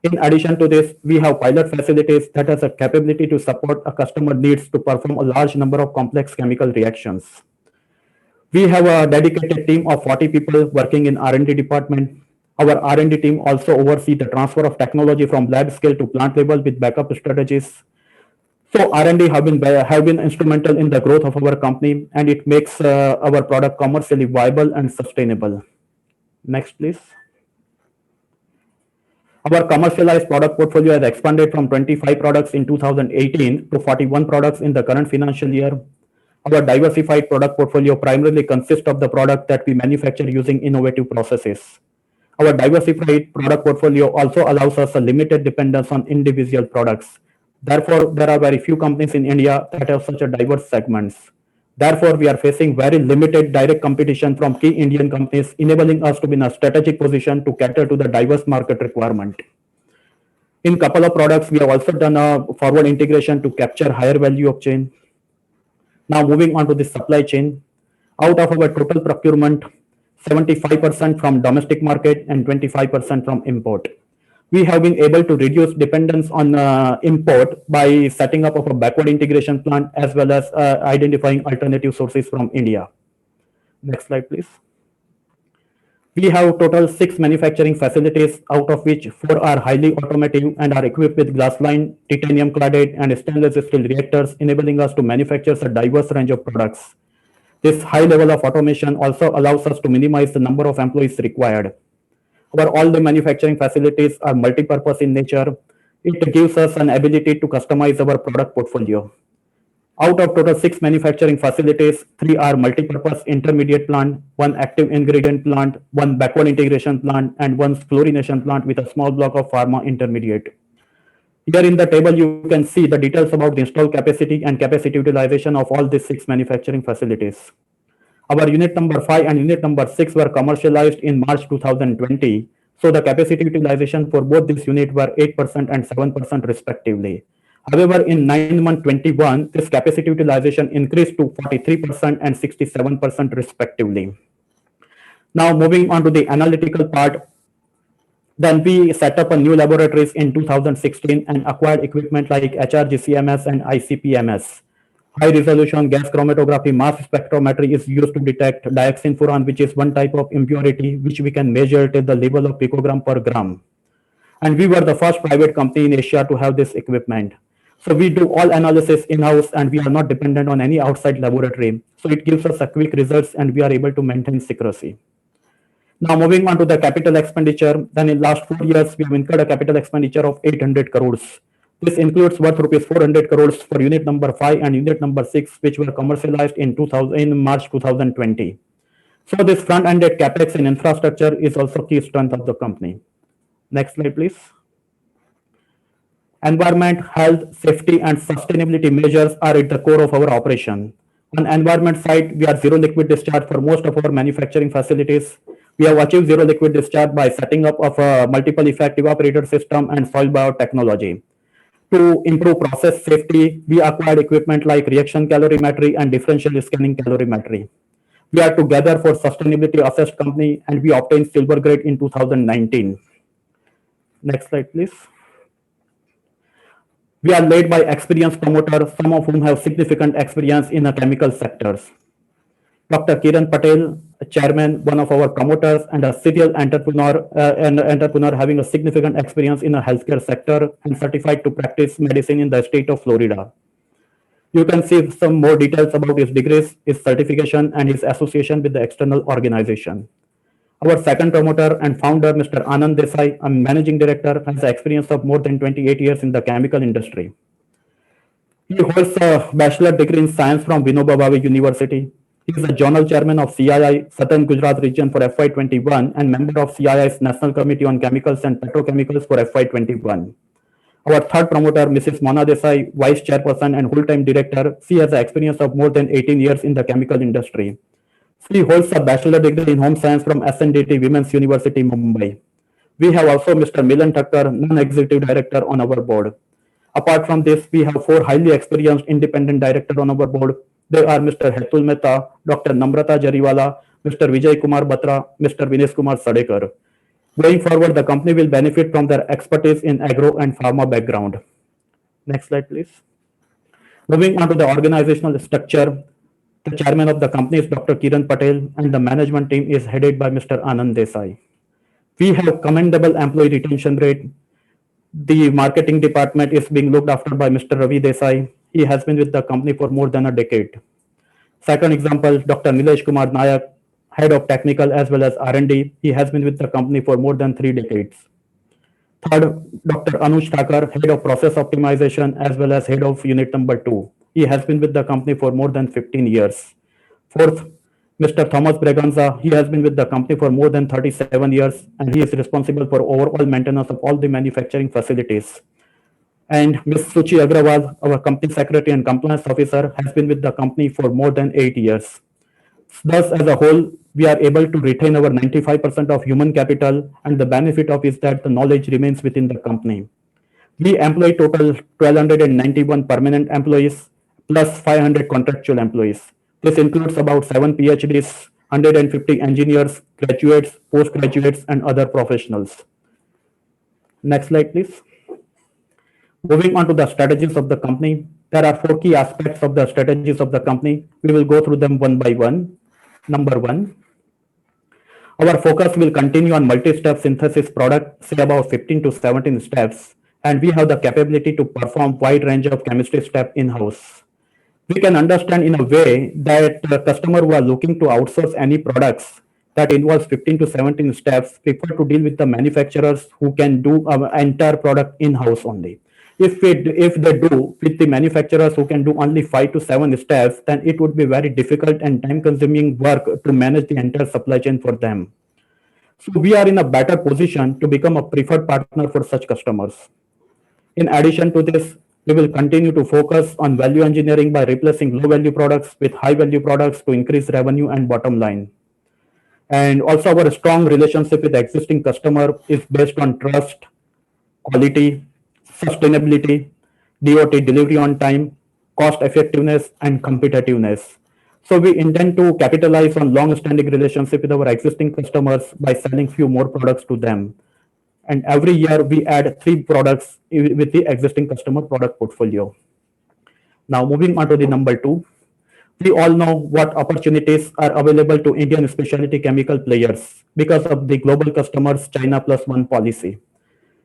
In addition to this, we have pilot facilities that has a capability to support a customer needs to perform a large number of complex chemical reactions. We have a dedicated team of 40 people working in R&D department. Our R&D team also oversees the transfer of technology from lab scale to plant level with backup strategies. So R&D have been instrumental in the growth of our company, and it makes our product commercially viable and sustainable. Next, please. Our commercialized product portfolio has expanded from 25 products in 2018 to 41 products in the current financial year. Our diversified product portfolio primarily consists of the product that we manufacture using innovative processes. Our diversified product portfolio also allows us a limited dependence on individual products. Therefore, there are very few companies in India that have such a diverse segments. Therefore, we are facing very limited direct competition from key Indian companies, enabling us to be in a strategic position to cater to the diverse market requirement. In couple of products, we have also done a forward integration to capture higher value of chain. Now moving on to the supply chain. Out of our total procurement, 75% from domestic market and 25% from import. We have been able to reduce dependence on import by setting up of a backward integration plant as well as identifying alternative sources from India. Next slide, please. We have total 6 manufacturing facilities, out of which 4 are highly automated and are equipped with glass-lined, titanium-cladded, and stainless steel reactors, enabling us to manufacture a diverse range of products. This high level of automation also allows us to minimize the number of employees required. All the manufacturing facilities are multi-purpose in nature. It gives us an ability to customize our product portfolio. Out of total 6 manufacturing facilities, 3 are multi-purpose intermediate plant, 1 active ingredient plant, 1 backward integration plant, and 1 fluorination plant with a small block of pharma intermediate. Here in the table, you can see the details about the installed capacity and capacity utilization of all these 6 manufacturing facilities. Our unit number 5 and unit number 6 were commercialized in March 2020. So the capacity utilization for both these units were 8% and 7% respectively. However, in 9-month 21, this capacity utilization increased to 43% and 67% respectively. Now moving on to the analytical part, then we set up a new laboratories in 2016 and acquired equipment like HRGCMS and ICP-MS. High resolution gas chromatography mass spectrometry is used to detect dioxin-furan, which is one type of impurity which we can measure till the level of picogram per gram. And we were the first private company in Asia to have this equipment. So we do all analysis in-house and we are not dependent on any outside laboratory. So it gives us a quick results and we are able to maintain secrecy. Now moving on to the capital expenditure, then in last 4 years, we have incurred a capital expenditure of 800 crores. This includes worth rupees 400 crores for unit number 5 and unit number 6, which were commercialized in March 2020. So this front-ended capex in infrastructure is also key strength of the company. Next slide, please. Environment, health, safety, and sustainability measures are at the core of our operation. On environment side, we are zero liquid discharge for most of our manufacturing facilities. We have achieved zero liquid discharge by setting up of a multiple effect evaporator system and soil biotechnology. To improve process safety, we acquired equipment like reaction calorimetry and differential scanning calorimetry. We are together for sustainability assessed company and we obtained silver grade in 2019. Next slide, please. We are led by experienced promoters, some of whom have significant experience in the chemical sectors. Dr. Kiran Patel, chairman, one of our promoters and a serial entrepreneur having a significant experience in the healthcare sector and certified to practice medicine in the state of Florida. You can see some more details about his degrees, his certification, and his association with the external organization. Our second promoter and founder, Mr. Anand Desai, a managing director, has experience of more than 28 years in the chemical industry. He holds a bachelor degree in science from Vinoba Bhave University. He is a journal chairman of CII Southern Gujarat region for FY21 and member of CII's National Committee on Chemicals and Petrochemicals for FY21. Our third promoter, Mrs. Mona Desai, vice chairperson and full-time director, she has an experience of more than 18 years in the chemical industry. She holds a bachelor degree in home science from SNDT Women's University, Mumbai. We have also Mr. Milan Thakkar, non-executive director on our board. Apart from this, we have 4 highly experienced independent directors on our board. They are Mr. Hetul Mehta, Dr. Namrata Jariwala, Mr. Vijay Kumar Batra, Mr. Vinesh Kumar Sadekar. Going forward, the company will benefit from their expertise in agro and pharma background. Next slide, please. Moving on to the organizational structure, the chairman of the company is Dr. Kiran Patel, and the management team is headed by Mr. Anand Desai. We have commendable employee retention rate. The marketing department is being looked after by Mr. Ravi Desai. He has been with the company for more than a decade. Second example, Dr. Nilesh Kumar Nayak, head of technical as well as R&D. He has been with the company for more than 3 decades. Third, Dr. Anuj Thakur, head of process optimization as well as head of unit number 2. He has been with the company for more than 15 years. Fourth, Mr. Thomas Braganza, he has been with the company for more than 37 years, and he is responsible for overall maintenance of all the manufacturing facilities. And Ms. Suchi Agrawal, our company secretary and compliance officer, has been with the company for more than 8 years. Thus, as a whole, we are able to retain our 95% of human capital, and the benefit of is that the knowledge remains within the company. We employ total 1,291 permanent employees plus 500 contractual employees. This includes about 7 PhDs, 150 engineers, graduates, postgraduates, and other professionals. Next slide, please. Moving on to the strategies of the company, there are 4 key aspects of the strategies of the company. We will go through them one by one. Number 1, our focus will continue on multi-step synthesis product, say about 15 to 17 steps, and we have the capability to perform wide range of chemistry step in-house. We can understand in a way that the customer who are looking to outsource any products that involves 15 to 17 steps prefer to deal with the manufacturers who can do our entire product in-house only. If they do with the manufacturers who can do only 5 to 7 steps, then it would be very difficult and time-consuming work to manage the entire supply chain for them. So we are in a better position to become a preferred partner for such customers. In addition to this, we will continue to focus on value engineering by replacing low-value products with high-value products to increase revenue and bottom line. And also our strong relationship with the existing customer is based on trust, quality, sustainability, DOT delivery on time, cost effectiveness, and competitiveness. So we intend to capitalize on long-standing relationship with our existing customers by selling few more products to them. And every year we add 3 products with the existing customer product portfolio. Now moving on to the number 2, we all know what opportunities are available to Indian specialty chemical players because of the global customers China Plus One policy.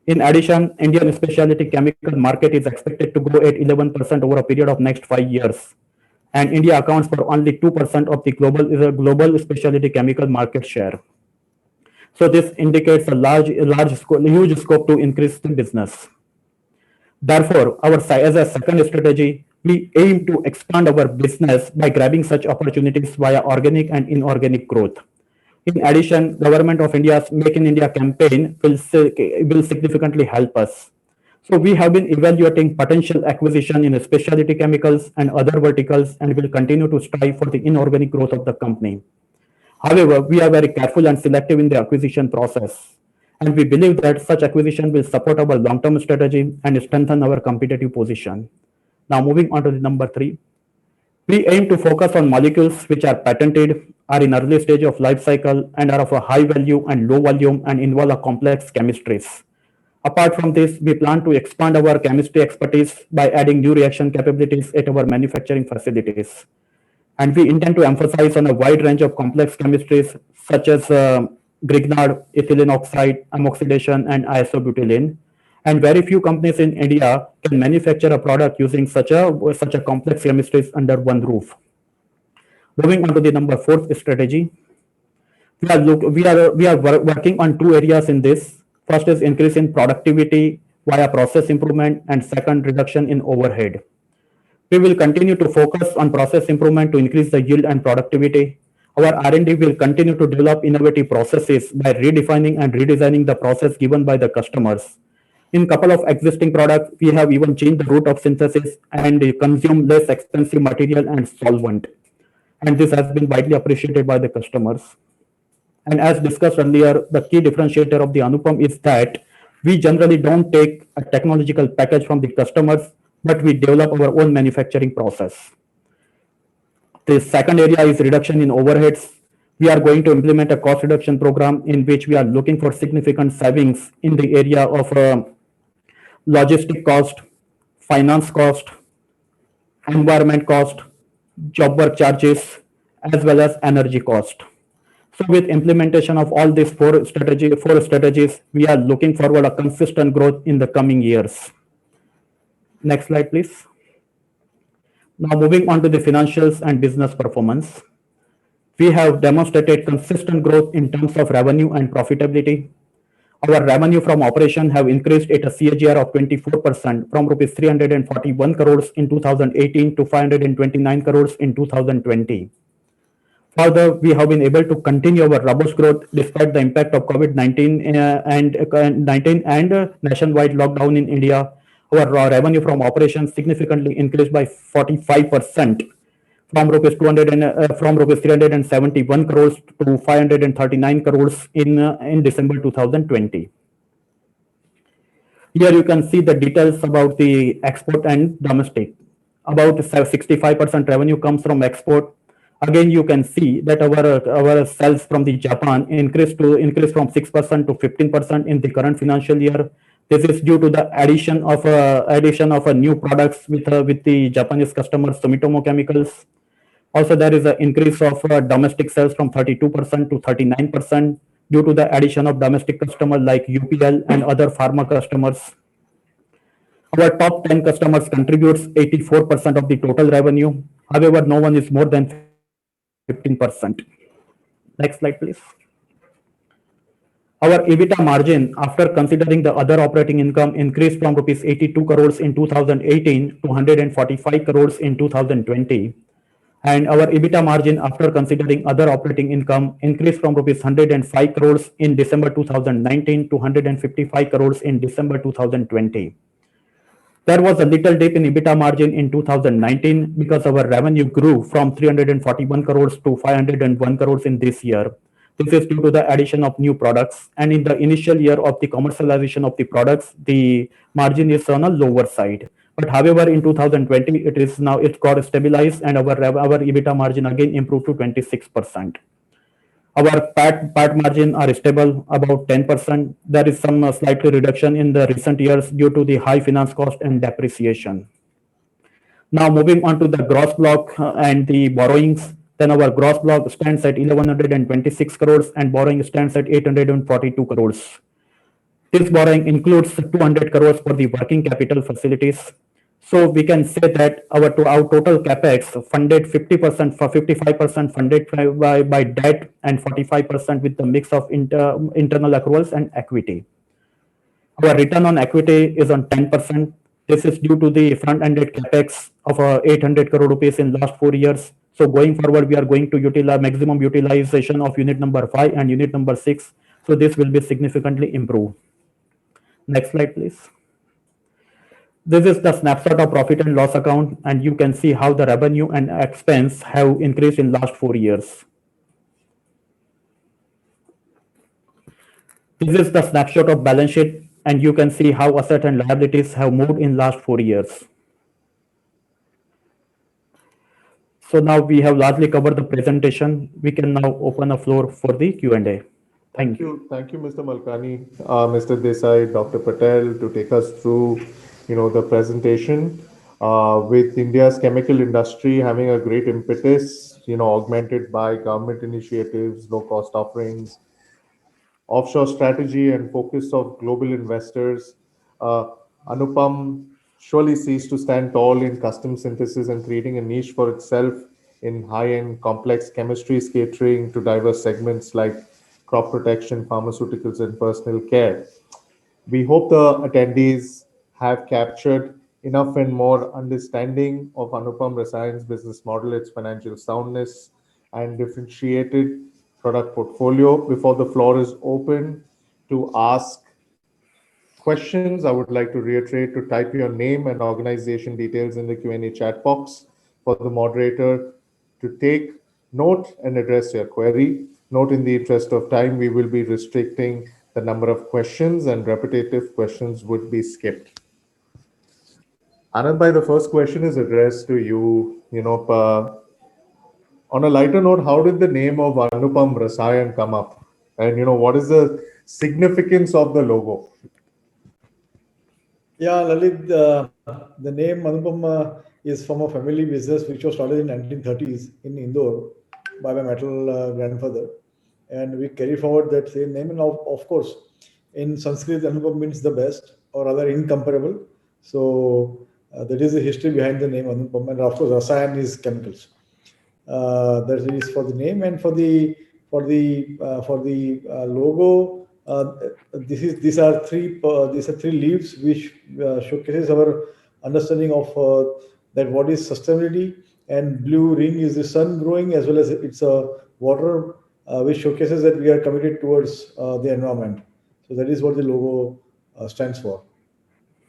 In addition, Indian specialty chemical market is expected to grow at 11% over a period of next 5 years. And India accounts for only 2% of the global specialty chemical market share. So this indicates a huge scope to increase the business. Therefore, as a second strategy, we aim to expand our business by grabbing such opportunities via organic and inorganic growth. In addition, Government of India's Make in India campaign will significantly help us. So we have been evaluating potential acquisition in specialty chemicals and other verticals and will continue to strive for the inorganic growth of the company. However, we are very careful and selective in the acquisition process, and we believe that such acquisition will support our long-term strategy and strengthen our competitive position. Now moving on to the number 3. We aim to focus on molecules which are patented, are in early stage of life cycle, and are of a high value and low volume and involve a complex chemistries. Apart from this, we plan to expand our chemistry expertise by adding new reaction capabilities at our manufacturing facilities. And we intend to emphasize on a wide range of complex chemistries such as Grignard, ethylene oxide, amoxidation, and isobutylene. And very few companies in India can manufacture a product using such a complex chemistries under one roof. Moving on to the number 4th strategy, we are working on 2 areas in this. First is increase in productivity via process improvement, and second, reduction in overhead. We will continue to focus on process improvement to increase the yield and productivity. Our R&D will continue to develop innovative processes by redefining and redesigning the process given by the customers. In couple of existing products, we have even changed the route of synthesis and consume less expensive material and solvent. And this has been widely appreciated by the customers. And as discussed earlier, the key differentiator of the Anupam is that we generally don't take a technological package from the customers, but we develop our own manufacturing process. The second area is reduction in overheads. We are going to implement a cost reduction program in which we are looking for significant savings in the area of logistic cost, finance cost, environment cost, job work charges, as well as energy cost. So with implementation of all these four strategies, we are looking forward a consistent growth in the coming years. Next slide, please. Now moving on to the financials and business performance. We have demonstrated consistent growth in terms of revenue and profitability. Our revenue from operation have increased at a CAGR of 24% from rupees 341 crores in 2018 to 529 crores in 2020. Further, we have been able to continue our robust growth despite the impact of COVID-19 and nationwide lockdown in India. Our revenue from operations significantly increased by 45% from rupees 371 crores to 539 crores in December 2020. Here you can see the details about the export and domestic. About 65% revenue comes from export. Again, you can see that our sales from the Japan increased from 6% to 15% in the current financial year. This is due to the addition of new products with the Japanese customer Sumitomo Chemicals. Also, there is an increase of domestic sales from 32% to 39% due to the addition of domestic customers like UPL and other pharma customers. Our top 10 customers contributes 84% of the total revenue. However, no one is more than 15%. Next slide, please. Our EBITDA margin, after considering the other operating income, increased from rupees 82 crores in 2018 to 145 crores in 2020. And our EBITDA margin, after considering other operating income, increased from rupees 105 crores in December 2019 to 155 crores in December 2020. There was a little dip in EBITDA margin in 2019 because our revenue grew from 341 crores to 501 crores in this year. This is due to the addition of new products, and in the initial year of the commercialization of the products, the margin is on a lower side. But however, in 2020, it got stabilized, and our EBITDA margin again improved to 26%. Our PAT margin are stable, about 10%. There is some slight reduction in the recent years due to the high finance cost and depreciation. Now moving on to the gross block and the borrowings. Then our gross block stands at 1126 crores and borrowing stands at 842 crores. This borrowing includes 200 crores for the working capital facilities. So we can say that our total capex funded 50% for 55% funded by debt and 45% with the mix of internal accruals and equity. Our return on equity is on 10%. This is due to the front-ended capex of 800 crore rupees in last 4 years. So going forward, we are going to utilize maximum utilization of unit number 5 and unit number 6. So this will be significantly improved. Next slide, please. This is the snapshot of profit and loss account, and you can see how the revenue and expense have increased in last 4 years. This is the snapshot of balance sheet, and you can see how assets and liabilities have moved in last 4 years. So now we have largely covered the presentation. We can now open the floor for the Q&A. Thank you. Thank you, Mr. Malkani, Mr. Desai, Dr. Patel, to take us through, the presentation. With India's chemical industry having a great impetus, augmented by government initiatives, low-cost offerings, offshore strategy, and focus of global investors, Anupam surely sees to stand tall in custom synthesis and creating a niche for itself in high-end complex chemistries catering to diverse segments like crop protection, pharmaceuticals, and personal care. We hope the attendees have captured enough and more understanding of Anupam Rasayan's business model, its financial soundness, and differentiated product portfolio. Before the floor is open to ask questions, I would like to reiterate to type your name and organization details in the Q&A chat box for the moderator to take note and address your query. Note, in the interest of time, we will be restricting the number of questions and repetitive questions would be skipped. Anand bhai, the first question is addressed to you. On a lighter note, how did the name of Anupam Rasayan come up? And what is the significance of the logo? Yeah, Lalit, the name Anupam is from a family business which was started in 1930s in Indore by my maternal grandfather. And we carry forward that same name. And of course, in Sanskrit, Anupam means the best or rather incomparable. So that is the history behind the name Anupam. And of course, Rasayan is chemicals. That is for the name and for the logo. These are three leaves which showcases our understanding of that what is sustainability, and blue ring is the sun growing as well as it's a water which showcases that we are committed towards the environment. So that is what the logo stands for.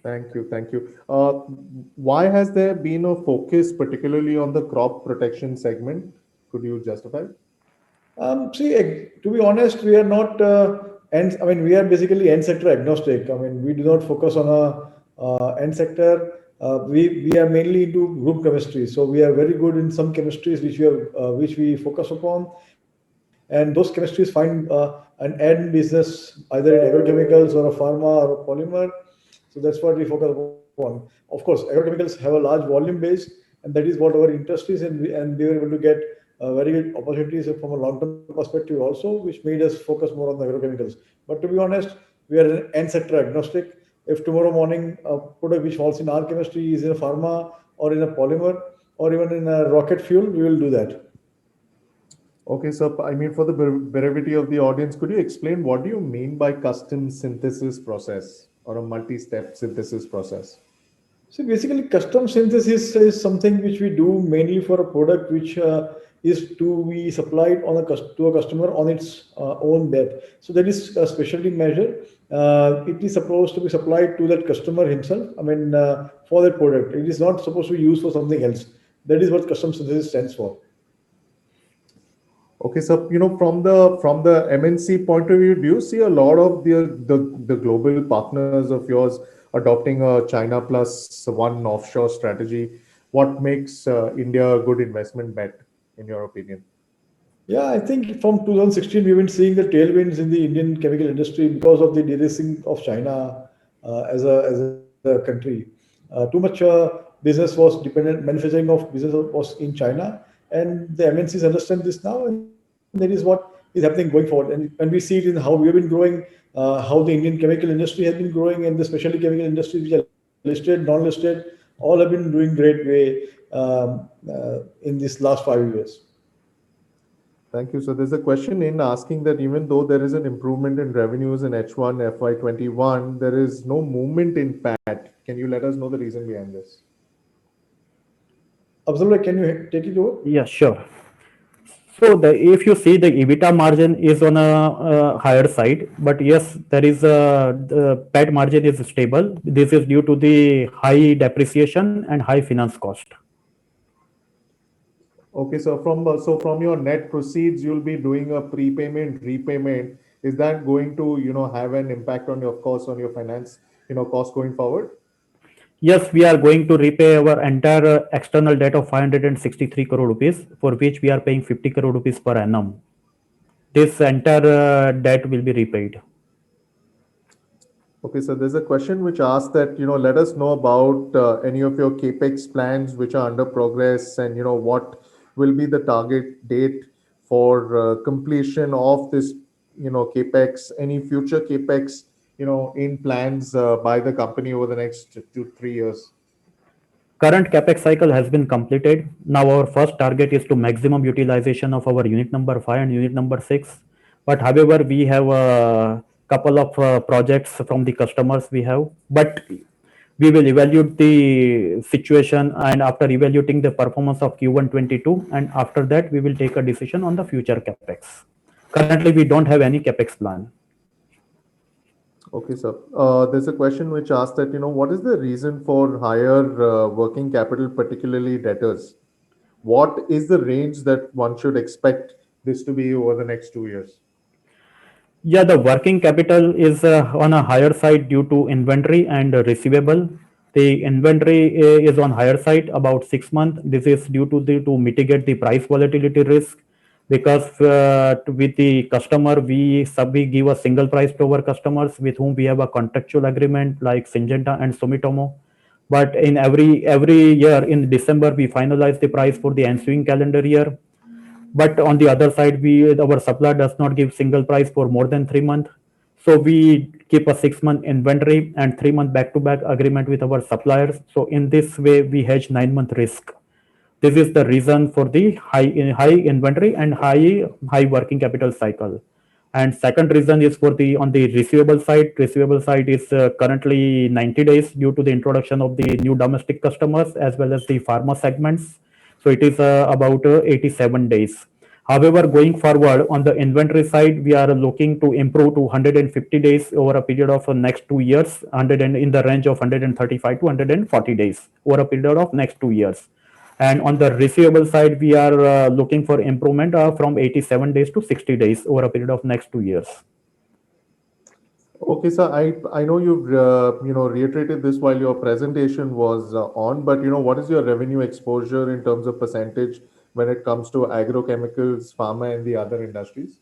Thank you. Thank you. Why has there been a focus particularly on the crop protection segment? Could you justify? See, to be honest, we are not, I mean, we are basically end sector agnostic. I mean, we do not focus on a end sector. We are mainly into group chemistry, so we are very good in some chemistries which we focus upon, and those chemistries find an end business either in agrochemicals or a pharma or a polymer. So that's what we focus upon. Of course, agrochemicals have a large volume base, and that is what our interest is, and we were able to get very good opportunities from a long-term perspective also, which made us focus more on the agrochemicals. But to be honest, we are an end sector agnostic. If tomorrow morning a product which falls in our chemistry is in a pharma or in a polymer or even in a rocket fuel, we will do that. Okay, so I mean, for the brevity of the audience, could you explain what do you mean by custom synthesis process or a multi-step synthesis process? So basically, custom synthesis is something which we do mainly for a product which is to be supplied to a customer on its own bat. So that is a specialty measure. It is supposed to be supplied to that customer himself. I mean, for that product, it is not supposed to be used for something else. That is what custom synthesis stands for. Okay, so from the MNC point of view, do you see a lot of the global partners of yours adopting a China plus one offshore strategy? What makes India a good investment bet, in your opinion? Yeah, I think from 2016 we've been seeing the tailwinds in the Indian chemical industry because of the de-risking of China as a country. Too much business was dependent, manufacturing of business was in China, and the MNCs understand this now, and that is what is happening going forward. And we see it in how we have been growing, how the Indian chemical industry has been growing, and the specialty chemical industries which are listed, non-listed, all have been doing great way in this last 5 years. Thank you. So there's a question in asking that even though there is an improvement in revenues in H1 FY21, there is no movement in PAT. Can you let us know the reason behind this? Abdullah, can you take it over? Yeah, sure. So if you see the EBITDA margin is on a higher side, but yes, there is the PAT margin is stable. This is due to the high depreciation and high finance cost. Okay, so from your net proceeds, you'll be doing a prepayment, repayment. Is that going to have an impact on your cost, on your finance cost going forward? Yes, we are going to repay our entire external debt of 563 crore rupees, for which we are paying 50 crore rupees per annum. This entire debt will be repaid. Okay, so there's a question which asks that, let us know about any of your capex plans which are under progress, and what will be the target date for completion of this, capex, any future capex, in plans by the company over the next 2-3 years. Current capex cycle has been completed. Now our first target is to maximum utilization of our unit number 5 and unit number 6. But however, we have a couple of projects from the customers we have. But we will evaluate the situation, and after evaluating the performance of Q1 22, and after that we will take a decision on the future capex. Currently, we don't have any capex plan. Okay, sir. There's a question which asks that, what is the reason for higher working capital, particularly debtors? What is the range that one should expect this to be over the next 2 years? Yeah, the working capital is on a higher side due to inventory and receivable. The inventory is on higher side, about 6 months. This is due to mitigate the price volatility risk, because with the customer, we give a single price to our customers with whom we have a contractual agreement like Syngenta and Sumitomo. But in every year in December, we finalize the price for the ensuing calendar year. But on the other side, our supplier does not give single price for more than 3 months. So we keep a 6 month inventory and 3 month back-to-back agreement with our suppliers. So in this way, we hedge 9 month risk. This is the reason for the high inventory and high working capital cycle. And second reason is for the on the receivable side. Receivable side is currently 90 days due to the introduction of the new domestic customers as well as the pharma segments. So it is about 87 days. However, going forward on the inventory side, we are looking to improve to 150 days over a period of next 2 years, in the range of 135 to 140 days over a period of next 2 years. And on the receivable side, we are looking for improvement from 87 days to 60 days over a period of next 2 years. Okay, sir. I know you've reiterated this while your presentation was on, but what is your revenue exposure in terms of percentage when it comes to agrochemicals, pharma, and the other industries?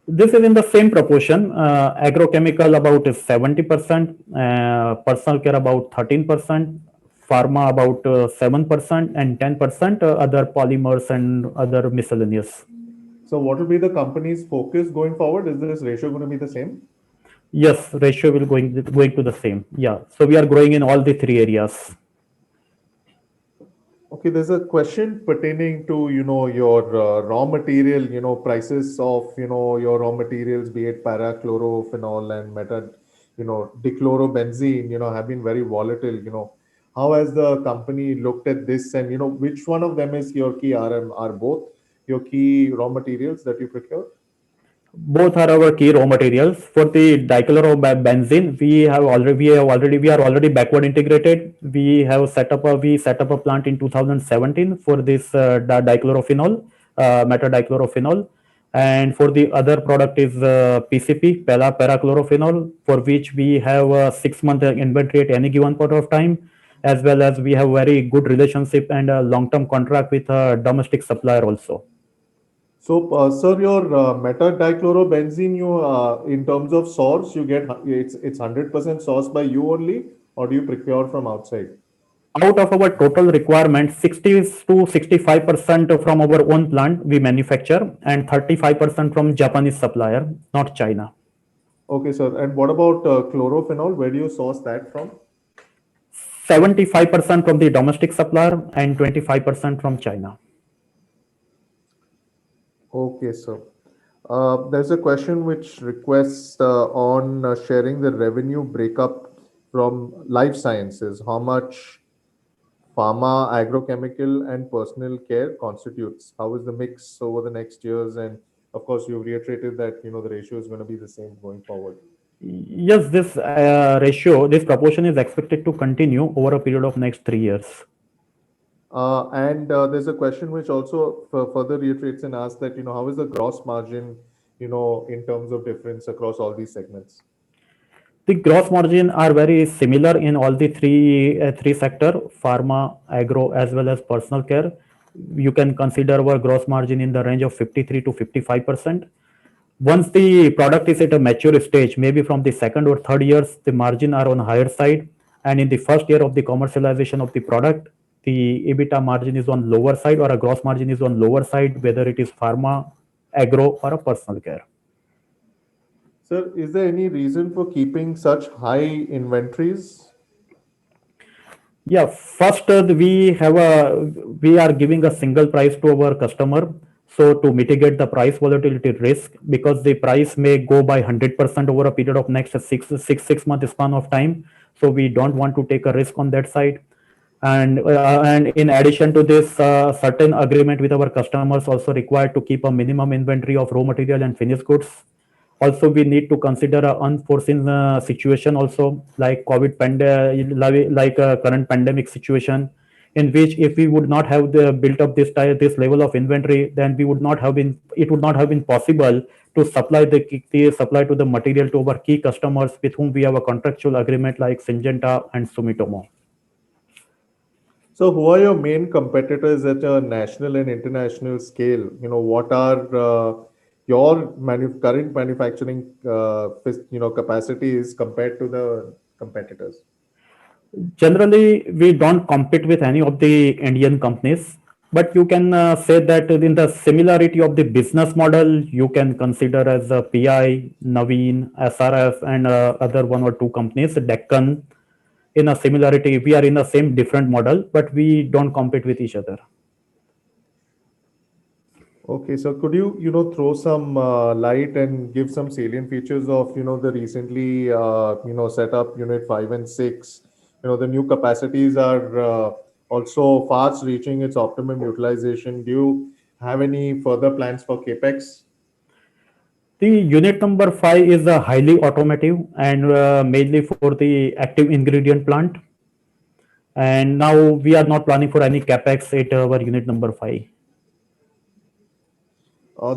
This is in the same proportion. Agrochemical about 70%, personal care about 13%, pharma about 7%, and 10% other polymers and other miscellaneous. So, what will be the company's focus going forward? Is this ratio going to be the same? Yes, ratio will going to the same. Yeah. So we are growing in all the three areas. Okay, there's a question pertaining to your raw material prices of your raw materials, be it parachlorophenol and dichlorobenzene have been very volatile. How has the company looked at this, and which one of them is your key RM? Are both your key raw materials that you procure? Both are our key raw materials. For the dichlorobenzene, we are already backward integrated. We set up a plant in 2017 for this dichlorophenol, metadichlorophenol. And for the other product is PCP, parachlorophenol, for which we have a 6 month inventory at any given point of time, as well as we have very good relationship and a long-term contract with a domestic supplier also. So, sir, your metadichlorobenzene, in terms of source, you get it's 100% sourced by you only, or do you procure from outside? Out of our total requirement, 60 to 65% from our own plant we manufacture, and 35% from Japanese supplier, not China. Okay, sir. And what about chlorophenol? Where do you source that from? 75% from the domestic supplier and 25% from China. Okay, sir. There's a question which requests on sharing the revenue breakup from life sciences. How much pharma, agrochemical, and personal care constitutes? How is the mix over the next years? And of course, you reiterated that the ratio is going to be the same going forward. Yes, this this proportion is expected to continue over a period of next 3 years. And there's a question which also further reiterates and asks that how is the gross margin in terms of difference across all these segments? The gross margin are very similar in all the three sector, pharma, agro, as well as personal care. You can consider our gross margin in the range of 53 to 55%. Once the product is at a mature stage, maybe from the second or third years, the margin are on higher side. And in the first year of the commercialization of the product, the EBITDA margin is on lower side, or a gross margin is on lower side, whether it is pharma, agro, or a personal care. Sir, is there any reason for keeping such high inventories? Yeah, first we are giving a single price to our customer. So to mitigate the price volatility risk, because the price may go by 100% over a period of next six month span of time. So we don't want to take a risk on that side. And in addition to this, certain agreement with our customers also required to keep a minimum inventory of raw material and finished goods. Also, we need to consider an unforeseen situation also, like COVID current pandemic situation. in which if we would not have built up this level of inventory, then we would not have been it would not have been possible to supply the supply to the material to our key customers with whom we have a contractual agreement like Syngenta and Sumitomo. So, who are your main competitors at a national and international scale? What are your current manufacturing, capacities compared to the competitors? Generally, we don't compete with any of the Indian companies, but you can say that in the similarity of the business model, you can consider as PI, Naveen, SRF, and other one or two companies, Deccan. In a similarity, we are in the same different model, but we don't compete with each other. Okay, so could you, throw some light and give some salient features of, the recently, set up Unit 5 and 6? The new capacities are also fast reaching its optimum utilization. Do you have any further plans for CapEx? The unit number 5 is a highly automotive and mainly for the active ingredient plant. And now we are not planning for any capex at our unit number 5.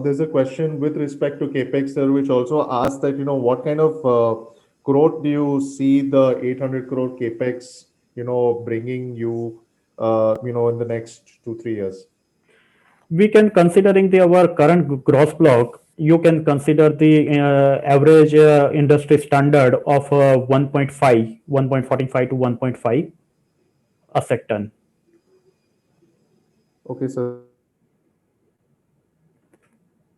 There's a question with respect to CapEx, sir, which also asks that, what kind of growth do you see the 800 crore CapEx, bringing you, in the next 2-3 years? We can considering our current gross block, you can consider the average industry standard of 1.45 to 1.5 asset ton. Okay, so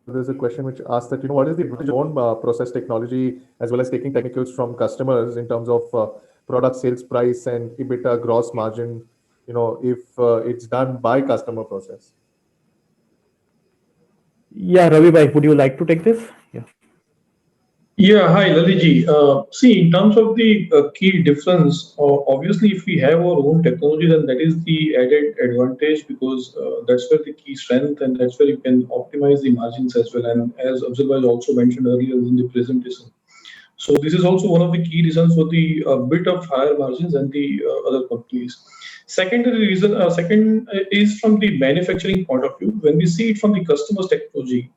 there's a question which asks that, what is the advantage of own process technology as well as taking technicals from customers in terms of product sales price and EBITDA gross margin, if it's done by customer process? Yeah, Ravi bhai, would you like to take this? Yeah. Yeah, hi Laliji. See, in terms of the key difference, obviously, if we have our own technology, then that is the added advantage because that's where the key strength and that's where you can optimize the margins as well. And as Abzal also mentioned earlier in the presentation. So this is also one of the key reasons for the bit of higher margins than the other companies. Secondary reason, second is from the manufacturing point of view. When we see it from the customer's technology,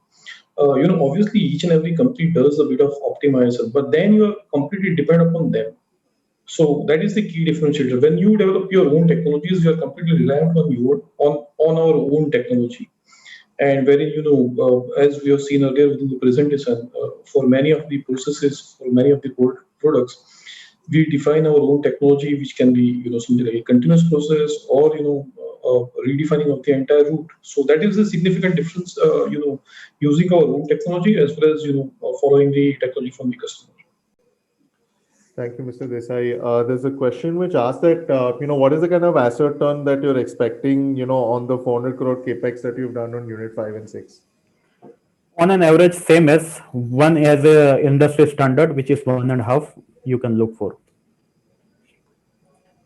obviously each and every company does a bit of optimization, but then you are completely dependent upon them. So that is the key differentiator. When you develop your own technologies, you are completely reliant on our own technology. And wherein, as we have seen earlier within the presentation, for many of the processes, for many of the products, we define our own technology, which can be, something like a continuous process or, redefining of the entire route. So that is a significant difference, using our own technology as well as, following the technology from the customer. Thank you, Mr. Desai. There's a question which asks that, what is the kind of asset turn that you're expecting, on the 400 crore capex that you've done on Unit 5 and 6? On an average, same as one as a industry standard, which is 1.5, you can look for.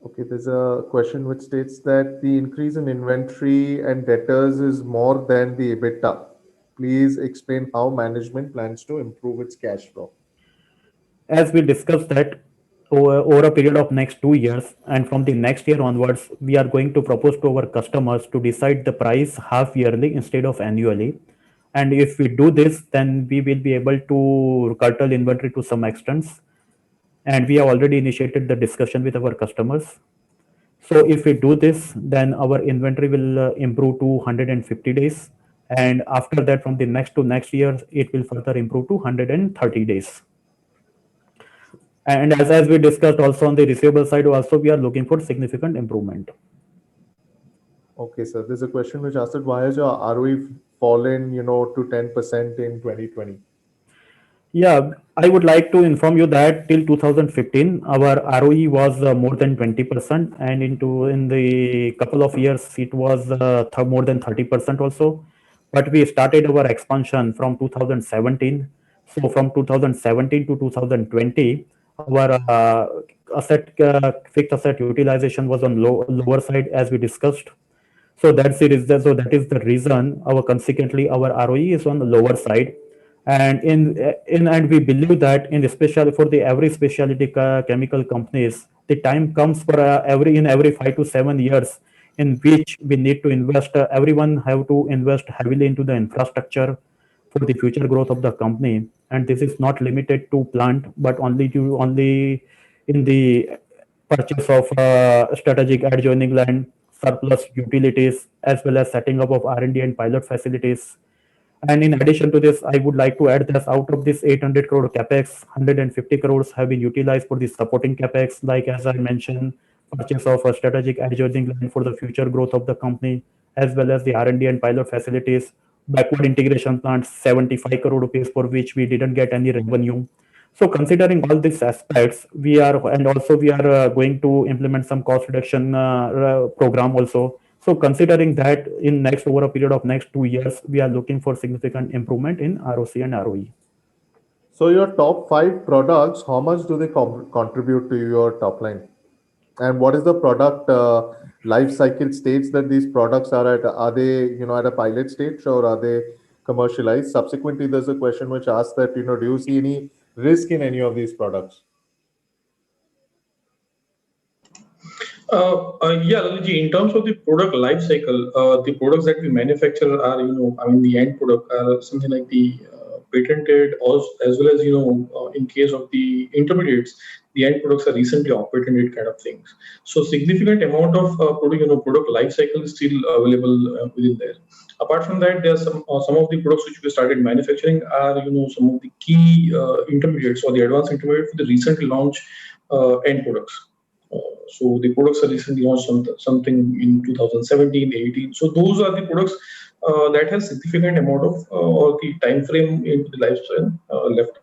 Okay, there's a question which states that the increase in inventory and debtors is more than the EBITDA. Please explain how management plans to improve its cash flow. As we discussed that over a period of next 2 years and from the next year onwards, we are going to propose to our customers to decide the price half yearly instead of annually. And if we do this, then we will be able to curtail inventory to some extent. And we have already initiated the discussion with our customers. So if we do this, then our inventory will improve to 150 days. And after that, from the next to next year, it will further improve to 130 days. And as we discussed also on the receivable side, also we are looking for significant improvement. Okay, sir. There's a question which asked that why has your ROE fallen, to 10% in 2020? Yeah, I would like to inform you that till 2015, our ROE was more than 20%, and in the couple of years, it was more than 30% also. But we started our expansion from 2017. So from 2017 to 2020, our fixed asset utilization was on lower side as we discussed. So that's it. So that is the reason consequently our ROE is on the lower side. And and we believe that in especially for the every specialty chemical companies, the time comes for every 5 to 7 years in which we need to invest, everyone have to invest heavily into the infrastructure for the future growth of the company. And this is not limited to plant, but only in the purchase of strategic adjoining land, surplus utilities, as well as setting up of R&D and pilot facilities. And in addition to this, I would like to add that out of this 800 crore capex, 150 crores have been utilized for the supporting capex, like as I mentioned, purchase of a strategic adjoining land for the future growth of the company, as well as the R&D and pilot facilities, backward integration plants, 75 crore rupees for which we didn't get any revenue. So considering all these aspects, we are, and also we are going to implement some cost reduction program also. So considering that in next over a period of next 2 years, we are looking for significant improvement in ROC and ROE. So your top 5 products, how much do they contribute to your top line? And what is the product life cycle stage that these products are at? Are they, at a pilot stage, or are they commercialized? Subsequently, there's a question which asks that, do you see any risk in any of these products? Yeah, Laliji, in terms of the product life cycle, the products that we manufacture are, the end product are something like the patented, as well as, in case of the intermediates, the end products are recently patented kind of things. So significant amount of product life cycle is still available within there. Apart from that, there are some of the products which we started manufacturing are, some of the key intermediates or the advanced intermediate for the recently launched end products. So the products are recently launched something in 2017, 18. So those are the products that has significant amount of or the time frame in the lifespan left.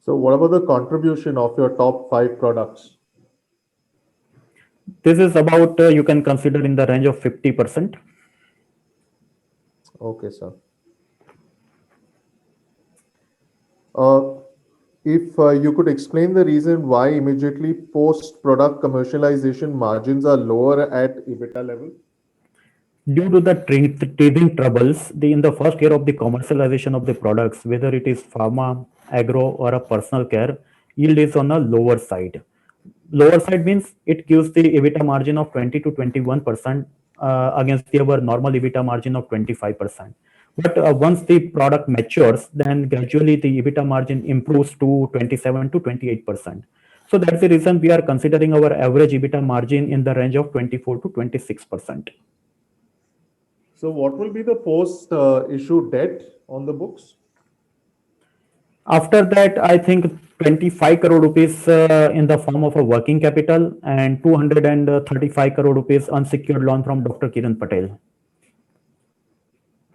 So what about the contribution of your top 5 products? This is about, you can consider in the range of 50%. Okay, sir. If you could explain the reason why immediately post-product commercialization margins are lower at EBITDA level? Due to the teething troubles, in the first year of the commercialization of the products, whether it is pharma, agro, or a personal care, yield is on a lower side. Lower side means it gives the EBITDA margin of 20 to 21% against our normal EBITDA margin of 25%. But once the product matures, then gradually the EBITDA margin improves to 27 to 28%. So that's the reason we are considering our average EBITDA margin in the range of 24 to 26%. So what will be the post-issue debt on the books? After that, I think 25 crore rupees in the form of a working capital and 235 crore rupees unsecured loan from Dr. Kiran Patel.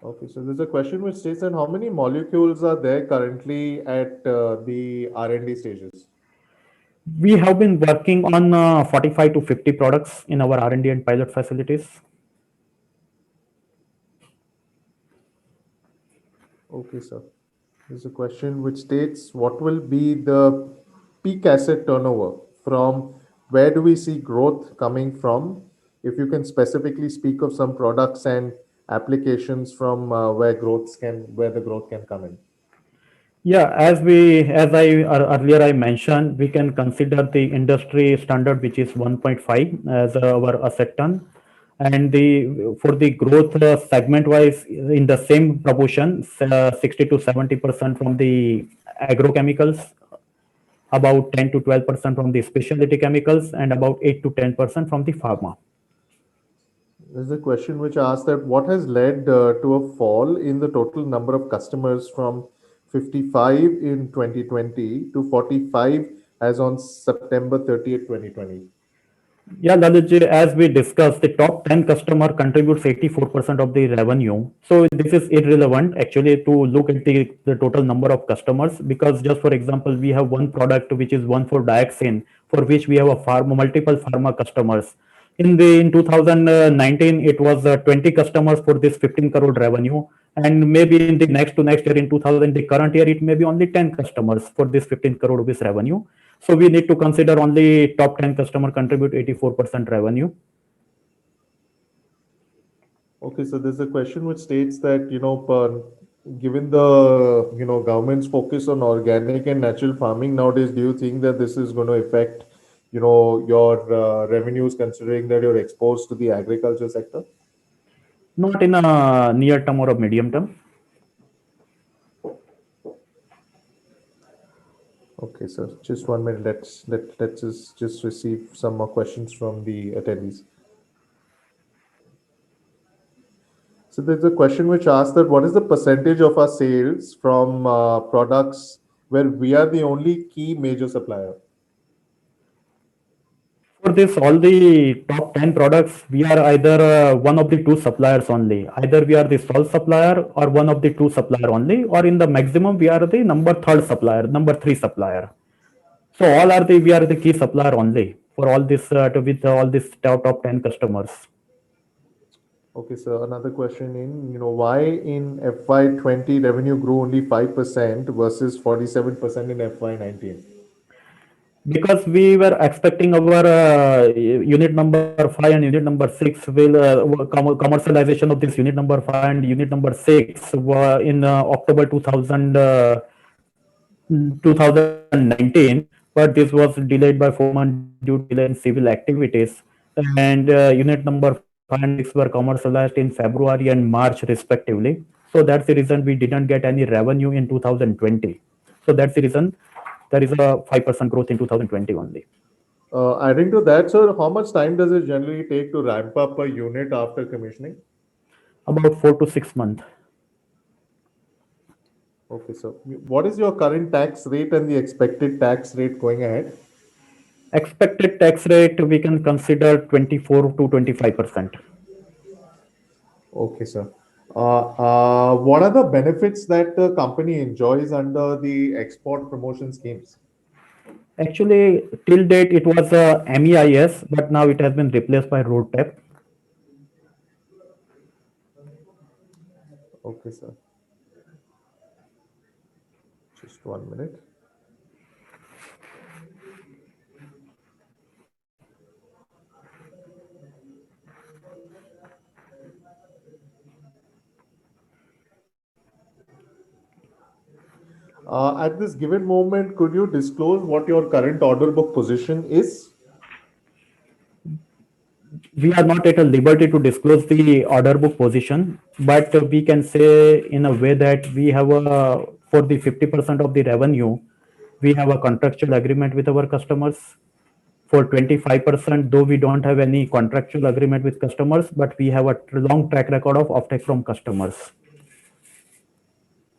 Okay, so there's a question which states that how many molecules are there currently at the R&D stages? We have been working on 45 to 50 products in our R&D and pilot facilities. Okay, sir. There's a question which states what will be the peak asset turnover, from where do we see growth coming from? If you can specifically speak of some products and applications from where the growth can come in. Yeah, as earlier I mentioned, we can consider the industry standard, which is 1.5 as our asset turn. And for the growth segment wise, in the same proportion, 60 to 70% from the agrochemicals, about 10 to 12% from the specialty chemicals, and about 8 to 10% from the pharma. There's a question which asks that what has led to a fall in the total number of customers from 55 in 2020 to 45 as on September 30th, 2020. Yeah, Lalitji, as we discussed, the top 10 customer contributes 84% of the revenue. So this is irrelevant actually to look at the total number of customers, because just for example, we have one product which is 1,4-dioxane, for which we have multiple pharma customers. In 2019, it was 20 customers for this 15 crore revenue. And maybe in the next year, in the current year, it may be only 10 customers for this 15 crore rupees revenue. So we need to consider only top 10 customer contribute 84% revenue. Okay, so there's a question which states that, given the, government's focus on organic and natural farming nowadays, do you think that this is going to affect your revenues, considering that you're exposed to the agriculture sector? Not in a near term or a medium term. Okay, sir. Just 1 minute. Let's just receive some more questions from the attendees. So there's a question which asks that what is the percentage of our sales from products where we are the only key major supplier? For this, all the top 10 products, we are either one of the two suppliers only. Either we are the sole supplier or one of the two supplier only, or in the maximum, we are the number third supplier, number three supplier. So all are we are the key supplier only for all this with all these top 10 customers. Okay, sir. Another question why in FY20 revenue grew only 5% versus 47% in FY19? Because we were expecting our unit number 5 and unit number 6 will commercialization of this unit number 5 and unit number 6 were in October 2019, but this was delayed by 4 months due to delay in civil activities. And unit number 5 and 6 were commercialized in February and March respectively. So that's the reason we didn't get any revenue in 2020. So that's the reason there is a 5% growth in 2020 only. Adding to that, sir, how much time does it generally take to ramp up a unit after commissioning? About 4 to 6 months. Okay, so what is your current tax rate and the expected tax rate going ahead? Expected tax rate we can consider 24 to 25%. Okay, sir. What are the benefits that the company enjoys under the export promotion schemes? Actually, till date it was MEIS, but now it has been replaced by RoadTap. Okay, sir. Just 1 minute. At this given moment, could you disclose what your current order book position is? We are not at a liberty to disclose the order book position, but we can say in a way that we have for the 50% of the revenue, we have a contractual agreement with our customers. For 25%, though we don't have any contractual agreement with customers, but we have a long track record of offtake from customers.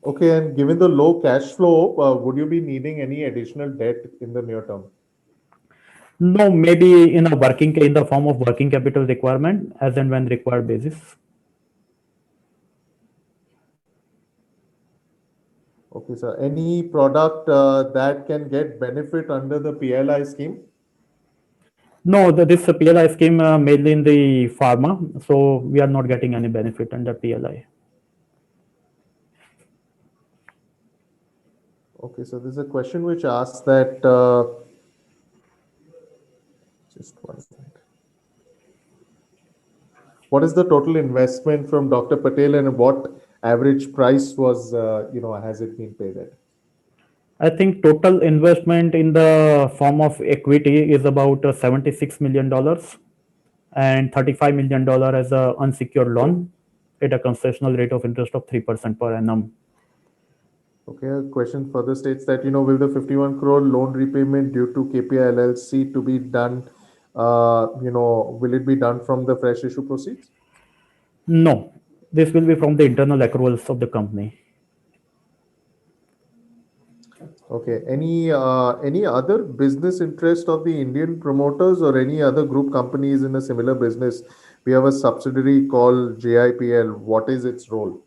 Okay, and given the low cash flow, would you be needing any additional debt in the near term? No, maybe in the form of working capital requirement as and when required basis. Okay, sir. Any product that can get benefit under the PLI scheme? No, this PLI scheme mainly in the pharma, so we are not getting any benefit under PLI. Okay, so there's a question which asks that, just 1 minute. What is the total investment from Dr. Patel and what average price was, has it been paid at? I think total investment in the form of equity is about $76 million and $35 million as a unsecured loan at a concessional rate of interest of 3% per annum. Okay, a question further states that, will the 51 crore loan repayment due to KPI LLC to be done, will it be done from the fresh issue proceeds? No, this will be from the internal accruals of the company. Okay, any other business interest of the Indian promoters or any other group companies in a similar business? We have a subsidiary called JIPL. What is its role?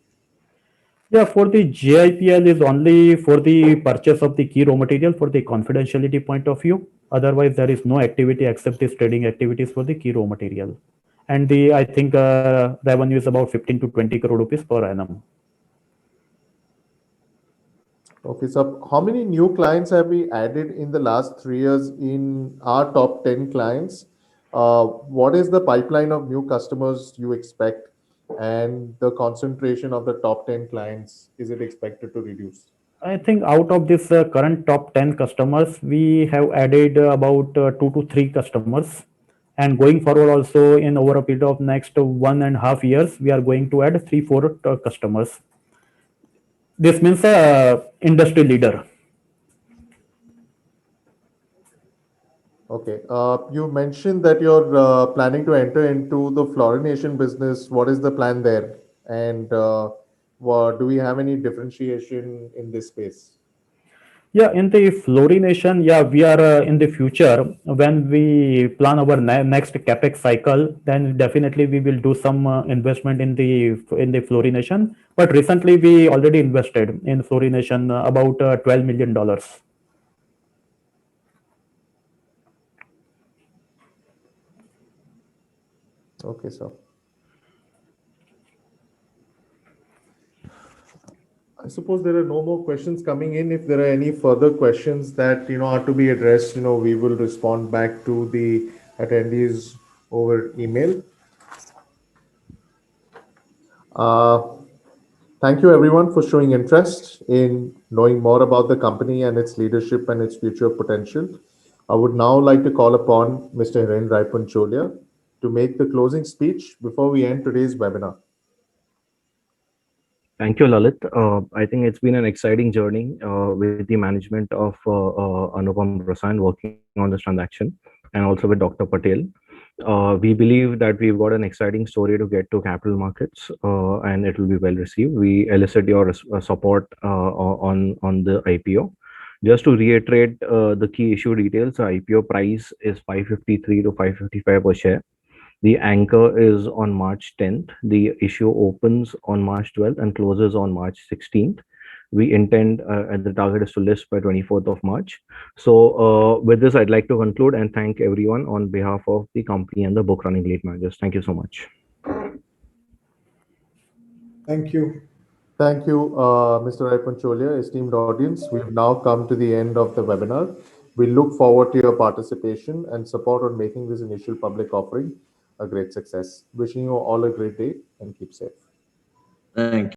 Yeah, for the JIPL is only for the purchase of the key raw material for the confidentiality point of view. Otherwise, there is no activity except this trading activities for the key raw material. And I think revenue is about 15 to 20 crore rupees per annum. Okay, so how many new clients have we added in the last 3 years in our top 10 clients? What is the pipeline of new customers you expect? And the concentration of the top 10 clients, is it expected to reduce? I think out of this current top 10 customers, we have added about 2 to 3 customers. And going forward also in over a period of next 1.5 years, we are going to add 3, 4 customers. This means industry leader. Okay. You mentioned that you're planning to enter into the fluorination business. What is the plan there? And do we have any differentiation in this space? Yeah, in the fluorination, yeah, we are in the future when we plan our next capex cycle, then definitely we will do some investment in the fluorination. But recently we already invested in fluorination about $12 million. Okay, sir. I suppose there are no more questions coming in. If there are any further questions that are to be addressed, we will respond back to the attendees over email. Thank you everyone for showing interest in knowing more about the company and its leadership and its future potential. I would now like to call upon Mr. Hiren Rai Pancholia to make the closing speech before we end today's webinar. Thank you, Lalit. I think it's been an exciting journey with the management of Anupam Rasayan working on this transaction, and also with Dr. Patel. We believe that we've got an exciting story to get to capital markets, and it will be well received. We elicit your support on the IPO. Just to reiterate the key issue details, the IPO price is 553 to 555 per share. The anchor is on March 10th. The issue opens on March 12th and closes on March 16th. We intend, and the target is to list by 24th of March. So with this, I'd like to conclude and thank everyone on behalf of the company and the book running lead managers. Thank you so much. Thank you. Thank you, Mr. Rai Pancholia, esteemed audience. We've now come to the end of the webinar. We look forward to your participation and support on making this initial public offering a great success. Wishing you all a great day and keep safe. Thank you.